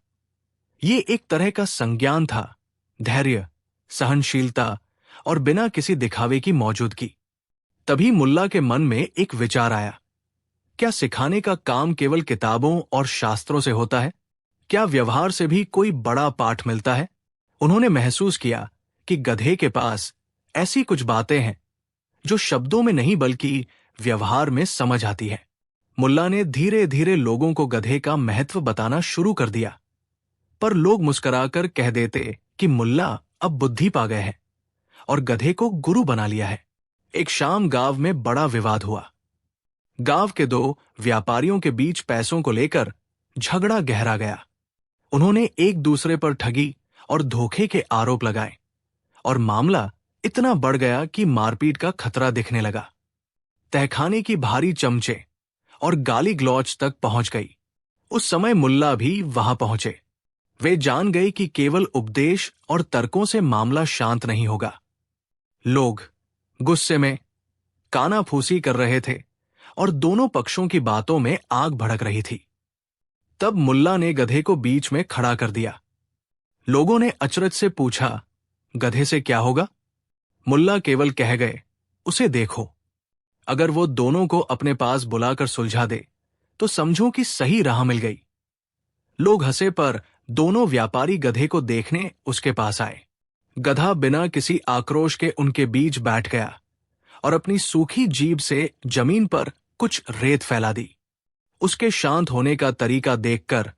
ये एक तरह का संज्ञान था, धैर्य, सहनशीलता और बिना किसी दिखावे की मौजूदगी। तभी मुल्ला के मन में एक विचार आया, क्या सिखाने का काम केवल किताबों और शास्त्रों से होता है? क्या व्यवहार से भी कोई बड़ा पाठ मिलता है? उन्होंने महसूस किया कि गधे के पास ऐसी कुछ बातें हैं जो शब्दों में नहीं बल्कि व्यवहार में समझ आती है। मुल्ला ने धीरे धीरे लोगों को गधे का महत्व बताना शुरू कर दिया। पर लोग मुस्कुराकर कह देते कि मुल्ला अब बुद्धि पा गए हैं और गधे को गुरु बना लिया है। एक शाम गांव में बड़ा विवाद हुआ। गांव के दो व्यापारियों के बीच पैसों को लेकर झगड़ा गहरा गया। उन्होंने एक दूसरे पर ठगी और धोखे के आरोप लगाए, और मामला इतना बढ़ गया कि मारपीट का खतरा दिखने लगा। तहखाने की भारी चमचे और गाली गलौज तक पहुंच गई। उस समय मुल्ला भी वहां पहुंचे। वे जान गए कि केवल उपदेश और तर्कों से मामला शांत नहीं होगा। लोग गुस्से में कानाफूसी कर रहे थे और दोनों पक्षों की बातों में आग भड़क रही थी। तब मुल्ला ने गधे को बीच में खड़ा कर दिया। लोगों ने अचरज से पूछा, गधे से क्या होगा? मुल्ला केवल कह गए, उसे देखो। अगर वो दोनों को अपने पास बुलाकर सुलझा दे तो समझो कि सही राह मिल गई। लोग हंसे, पर दोनों व्यापारी गधे को देखने उसके पास आए। गधा बिना किसी आक्रोश के उनके बीच बैठ गया और अपनी सूखी जीभ से जमीन पर कुछ रेत फैला दी। उसके शांत होने का तरीका देखकर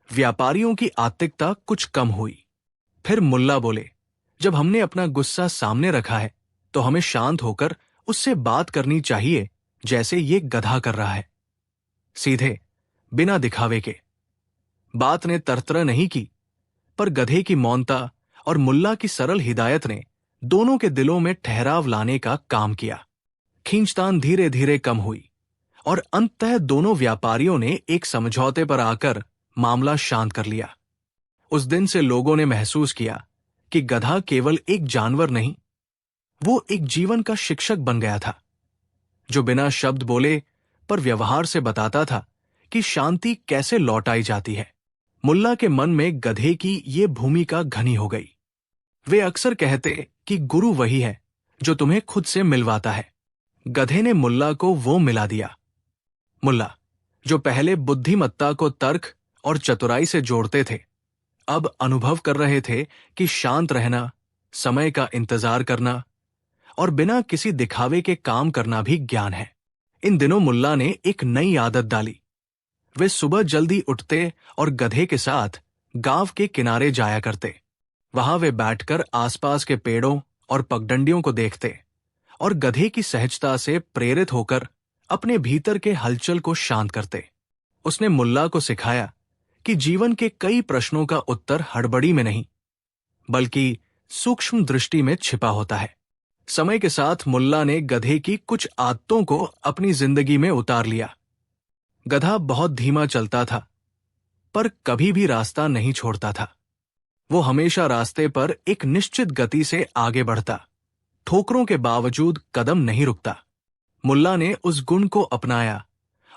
व्यापारियों की आत्तिकता कुछ कम हुई। फिर मुल्ला बोले, जब हमने अपना गुस्सा सामने रखा है तो हमें शांत होकर उससे बात करनी चाहिए, जैसे ये गधा कर रहा है, सीधे, बिना दिखावे के। बात ने तरतरा नहीं की, पर गधे की मौनता और मुल्ला की सरल हिदायत ने दोनों के दिलों में ठहराव लाने का काम किया। खींचतान धीरे धीरे कम हुई और अंततः दोनों व्यापारियों ने एक समझौते पर आकर मामला शांत कर लिया। उस दिन से लोगों ने महसूस किया कि गधा केवल एक जानवर नहीं, वो एक जीवन का शिक्षक बन गया था, जो बिना शब्द बोले पर व्यवहार से बताता था कि शांति कैसे लौटाई जाती है। मुल्ला के मन में गधे की ये भूमिका घनी हो गई। वे अक्सर कहते कि गुरु वही है जो तुम्हें खुद से मिलवाता है। गधे ने मुल्ला को वो मिला दिया। मुल्ला, जो पहले बुद्धिमत्ता को तर्क और चतुराई से जोड़ते थे, अब अनुभव कर रहे थे कि शांत रहना, समय का इंतजार करना और बिना किसी दिखावे के काम करना भी ज्ञान है। इन दिनों मुल्ला ने एक नई आदत डाली। वे सुबह जल्दी उठते और गधे के साथ गांव के किनारे जाया करते। वहां वे बैठकर आसपास के पेड़ों और पगडंडियों को देखते और गधे की सहजता से प्रेरित होकर अपने भीतर के हलचल को शांत करते। उसने मुल्ला को सिखाया कि जीवन के कई प्रश्नों का उत्तर हड़बड़ी में नहीं, बल्कि सूक्ष्म दृष्टि में छिपा होता है। समय के साथ मुल्ला ने गधे की कुछ आदतों को अपनी जिंदगी में उतार लिया। गधा बहुत धीमा चलता था, पर कभी भी रास्ता नहीं छोड़ता था। वो हमेशा रास्ते पर एक निश्चित गति से आगे बढ़ता, ठोकरों के बावजूद कदम नहीं रुकता। मुल्ला ने उस गुण को अपनाया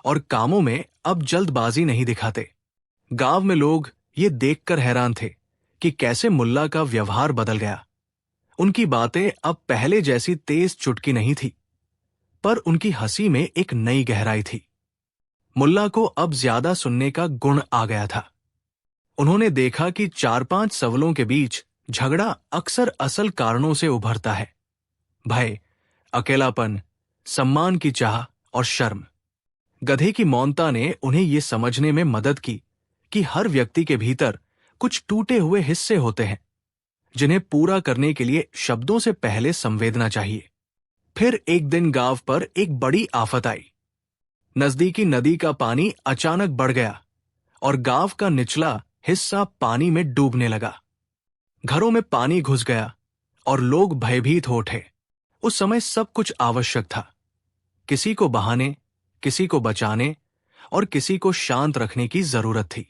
और कामों में अब जल्दबाजी नहीं दिखाते। गांव में लोग ये देखकर हैरान थे कि कैसे मुल्ला का व्यवहार बदल गया। उनकी बातें अब पहले जैसी तेज चुटकी नहीं थी, पर उनकी हंसी में एक नई गहराई थी। मुल्ला को अब ज्यादा सुनने का गुण आ गया था। उन्होंने देखा कि 4-5 सवालों के बीच झगड़ा अक्सर असल कारणों से उभरता है। भय, अकेलापन, सम्मान की चाह और शर्म। गधे की मौनता ने उन्हें यह समझने में मदद की कि हर व्यक्ति के भीतर कुछ टूटे हुए हिस्से होते हैं, जिन्हें पूरा करने के लिए शब्दों से पहले संवेदना चाहिए। फिर एक दिन गांव पर एक बड़ी आफत आई। नजदीकी नदी का पानी अचानक बढ़ गया और गांव का निचला हिस्सा पानी में डूबने लगा। घरों में पानी घुस गया और लोग भयभीत हो उठे। उस समय सब कुछ आवश्यक था, किसी को बहाने, किसी को बचाने और किसी को शांत रखने की जरूरत थी।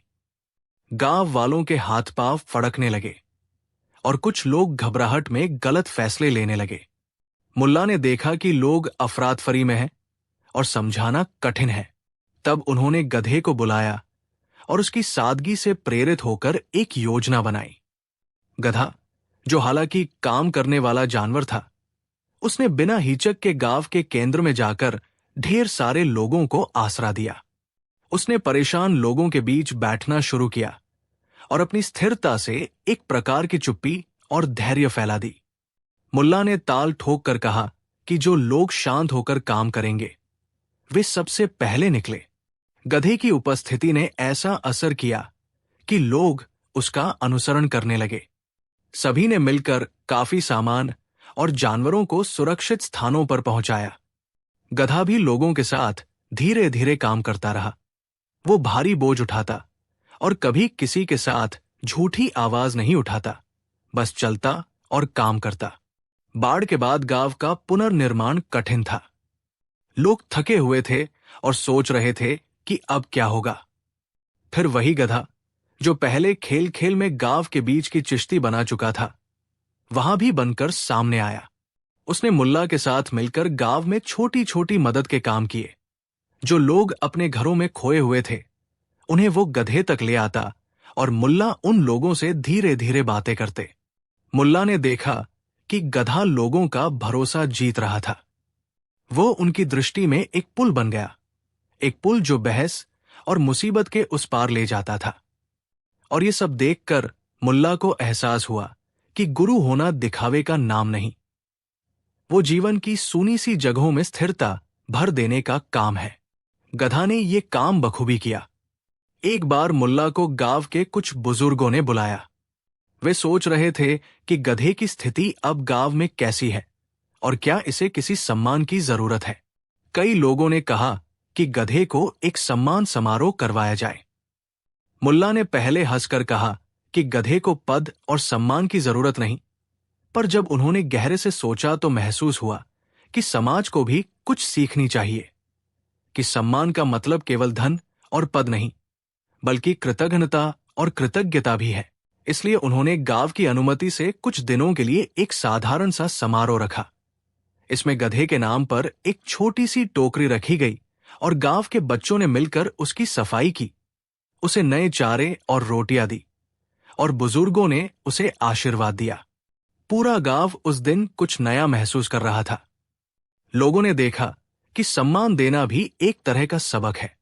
गांव वालों के हाथ पांव फड़कने लगे और कुछ लोग घबराहट में गलत फैसले लेने लगे। मुल्ला ने देखा कि लोग अफरातफरी में हैं और समझाना कठिन है। तब उन्होंने गधे को बुलाया और उसकी सादगी से प्रेरित होकर एक योजना बनाई। गधा, जो हालांकि काम करने वाला जानवर था, उसने बिना हिचक के गांव के केंद्र में जाकर ढेर सारे लोगों को आसरा दिया। उसने परेशान लोगों के बीच बैठना शुरू किया और अपनी स्थिरता से एक प्रकार की चुप्पी और धैर्य फैला दी। मुल्ला ने ताल ठोक कर कहा कि जो लोग शांत होकर काम करेंगे वे सबसे पहले निकले। गधे की उपस्थिति ने ऐसा असर किया कि लोग उसका अनुसरण करने लगे। सभी ने मिलकर काफी सामान और जानवरों को सुरक्षित स्थानों पर पहुंचाया। गधा भी लोगों के साथ धीरे धीरे काम करता रहा। वो भारी बोझ उठाता और कभी किसी के साथ झूठी आवाज नहीं उठाता, बस चलता और काम करता। बाढ़ के बाद गांव का पुनर्निर्माण कठिन था। लोग थके हुए थे और सोच रहे थे कि अब क्या होगा। फिर वही गधा, जो पहले खेल खेल में गांव के बीच की चिश्ती बना चुका था, वहां भी बनकर सामने आया। उसने मुल्ला के साथ मिलकर गांव में छोटी छोटी मदद के काम किए। जो लोग अपने घरों में खोए हुए थे, उन्हें वो गधे तक ले आता और मुल्ला उन लोगों से धीरे धीरे बातें करते। मुल्ला ने देखा कि गधा लोगों का भरोसा जीत रहा था। वो उनकी दृष्टि में एक पुल बन गया, एक पुल जो बहस और मुसीबत के उस पार ले जाता था। और ये सब देखकर मुल्ला को एहसास हुआ कि गुरु होना दिखावे का नाम नहीं, वो जीवन की सूनी सी जगहों में स्थिरता भर देने का काम है। गधा ने ये काम बखूबी किया। एक बार मुल्ला को गांव के कुछ बुजुर्गों ने बुलाया। वे सोच रहे थे कि गधे की स्थिति अब गांव में कैसी है और क्या इसे किसी सम्मान की जरूरत है। कई लोगों ने कहा कि गधे को एक सम्मान समारोह करवाया जाए। मुल्ला ने पहले हंसकर कहा कि गधे को पद और सम्मान की जरूरत नहीं, पर जब उन्होंने गहरे से सोचा तो महसूस हुआ कि समाज को भी कुछ सीखनी चाहिए, कि सम्मान का मतलब केवल धन और पद नहीं, बल्कि कृतज्ञता और कृतज्ञता भी है। इसलिए उन्होंने गांव की अनुमति से कुछ दिनों के लिए एक साधारण सा समारोह रखा। इसमें गधे के नाम पर एक छोटी सी टोकरी रखी गई और गांव के बच्चों ने मिलकर उसकी सफाई की, उसे नए चारे और रोटियां दी और बुजुर्गों ने उसे आशीर्वाद दिया। पूरा गांव उस दिन कुछ नया महसूस कर रहा था। लोगों ने देखा कि सम्मान देना भी एक तरह का सबक है।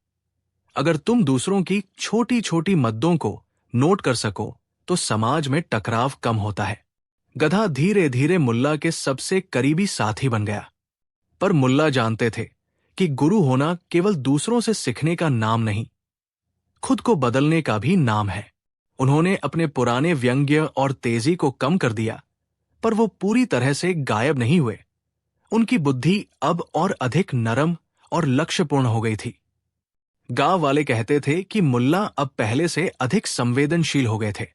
अगर तुम दूसरों की छोटी छोटी मद्दों को नोट कर सको तो समाज में टकराव कम होता है। गधा धीरे धीरे मुल्ला के सबसे करीबी साथी बन गया। पर मुल्ला जानते थे कि गुरु होना केवल दूसरों से सीखने का नाम नहीं, खुद को बदलने का भी नाम है। उन्होंने अपने पुराने व्यंग्य और तेजी को कम कर दिया, पर वो पूरी तरह से गायब नहीं हुए। उनकी बुद्धि अब और अधिक नरम और लक्ष्यपूर्ण हो गई थी। गांव वाले कहते थे कि मुल्ला अब पहले से अधिक संवेदनशील हो गए थे।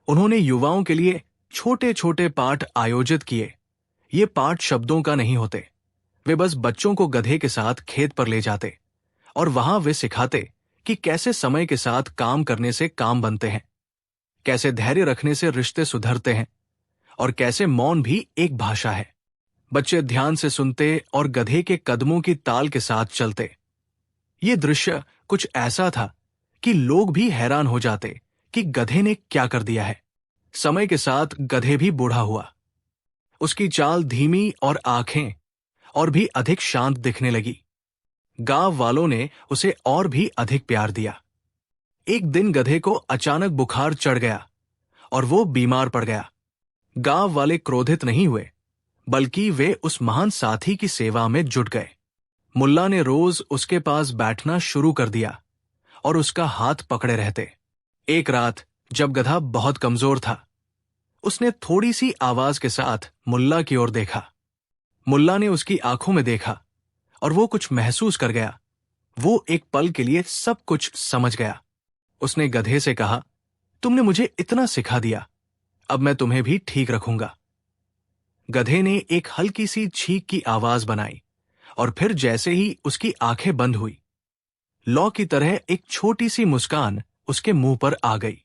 उन्होंने युवाओं के लिए छोटे छोटे पाठ आयोजित किए। ये पाठ शब्दों का नहीं होते, वे बस बच्चों को गधे के साथ खेत पर ले जाते और वहां वे सिखाते कि कैसे समय के साथ काम करने से काम बनते हैं, कैसे धैर्य रखने से रिश्ते सुधरते हैं और कैसे मौन भी एक भाषा है। बच्चे ध्यान से सुनते और गधे के कदमों की ताल के साथ चलते। ये दृश्य कुछ ऐसा था कि लोग भी हैरान हो जाते कि गधे ने क्या कर दिया है। समय के साथ गधे भी बूढ़ा हुआ। उसकी चाल धीमी और आंखें और भी अधिक शांत दिखने लगी। गांव वालों ने उसे और भी अधिक प्यार दिया। एक दिन गधे को अचानक बुखार चढ़ गया और वो बीमार पड़ गया। गांव वाले क्रोधित नहीं हुए, बल्कि वे उस महान साथी की सेवा में जुट गए। मुल्ला ने रोज उसके पास बैठना शुरू कर दिया और उसका हाथ पकड़े रहते। एक रात जब गधा बहुत कमजोर था, उसने थोड़ी सी आवाज के साथ मुल्ला की ओर देखा। मुल्ला ने उसकी आंखों में देखा और वो कुछ महसूस कर गया। वो एक पल के लिए सब कुछ समझ गया। उसने गधे से कहा, तुमने मुझे इतना सिखा दिया, अब मैं तुम्हें भी ठीक रखूंगा। गधे ने एक हल्की सी छींक की आवाज बनाई और फिर जैसे ही उसकी आंखें बंद हुई, लौ की तरह एक छोटी सी मुस्कान उसके मुंह पर आ गई।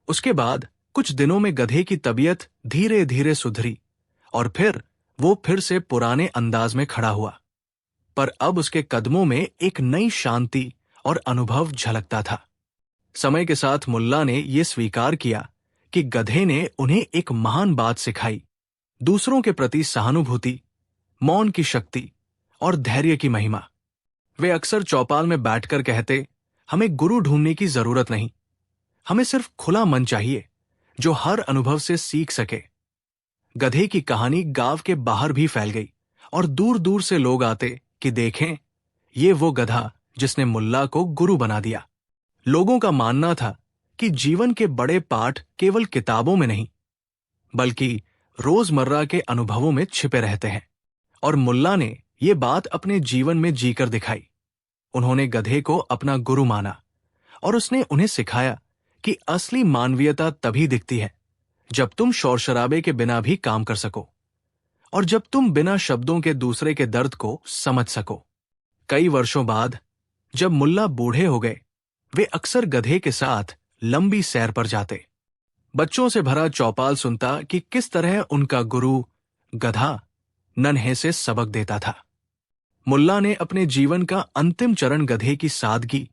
उसके बाद कुछ दिनों में गधे की तबीयत धीरे धीरे सुधरी और फिर वो फिर से पुराने अंदाज में खड़ा हुआ। पर अब उसके कदमों में एक नई शांति और अनुभव झलकता था। समय के साथ मुल्ला ने यह स्वीकार किया कि गधे ने उन्हें एक महान बात सिखाई, दूसरों के प्रति सहानुभूति, मौन की शक्ति और धैर्य की महिमा। वे अक्सर चौपाल में बैठकर कहते, हमें गुरु ढूंढने की जरूरत नहीं, हमें सिर्फ खुला मन चाहिए जो हर अनुभव से सीख सके। गधे की कहानी गांव के बाहर भी फैल गई और दूर दूर से लोग आते कि देखें, ये वो गधा जिसने मुल्ला को गुरु बना दिया। लोगों का मानना था कि जीवन के बड़े पाठ केवल किताबों में नहीं, बल्कि रोजमर्रा के अनुभवों में छिपे रहते हैं। और मुल्ला ने ये बात अपने जीवन में जीकर दिखाई। उन्होंने गधे को अपना गुरु माना और उसने उन्हें सिखाया कि असली मानवीयता तभी दिखती है जब तुम शोर शराबे के बिना भी काम कर सको और जब तुम बिना शब्दों के दूसरे के दर्द को समझ सको। कई वर्षों बाद जब मुल्ला बूढ़े हो गए, वे अक्सर गधे के साथ लंबी सैर पर जाते। बच्चों से भरा चौपाल सुनता कि किस तरह उनका गुरु गधा नन्हे से सबक देता था। मुल्ला ने अपने जीवन का अंतिम चरण गधे की सादगी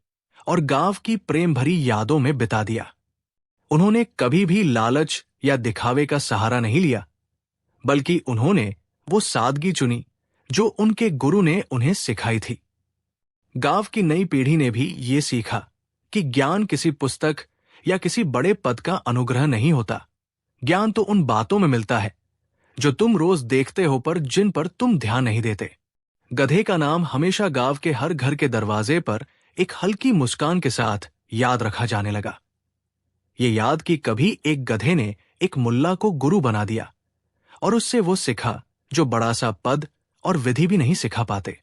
और गांव की प्रेम भरी यादों में बिता दिया। उन्होंने कभी भी लालच या दिखावे का सहारा नहीं लिया, बल्कि उन्होंने वो सादगी चुनी जो उनके गुरु ने उन्हें सिखाई थी। गांव की नई पीढ़ी ने भी ये सीखा कि ज्ञान किसी पुस्तक या किसी बड़े पद का अनुग्रह नहीं होता। ज्ञान तो उन बातों में मिलता है जो तुम रोज देखते हो पर जिन पर तुम ध्यान नहीं देते। गधे का नाम हमेशा गांव के हर घर के दरवाजे पर एक हल्की मुस्कान के साथ याद रखा जाने लगा। ये याद कि कभी एक गधे ने एक मुल्ला को गुरु बना दिया और उससे वो सिखा जो बड़ा सा पद और विधि भी नहीं सिखा पाते।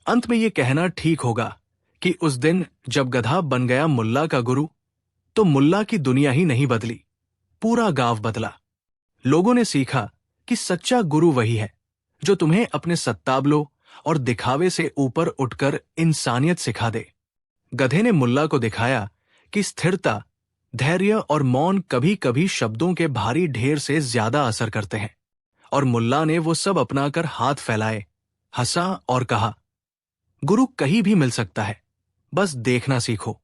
अंत में ये कहना ठीक होगा कि उस दिन जब गधा बन गया मुल्ला का गुरु, तो मुल्ला की दुनिया ही नहीं बदली, पूरा गांव बदला। लोगों ने सीखा कि सच्चा गुरु वही है जो तुम्हें अपने सत्ताबलों और दिखावे से ऊपर उठकर इंसानियत सिखा दे। गधे ने मुल्ला को दिखाया कि स्थिरता, धैर्य और मौन कभी कभी शब्दों के भारी ढेर से ज्यादा असर करते हैं। और मुल्ला ने वो सब अपनाकर हाथ फैलाए, हंसा और कहा, गुरु कहीं भी मिल सकता है, बस देखना सीखो।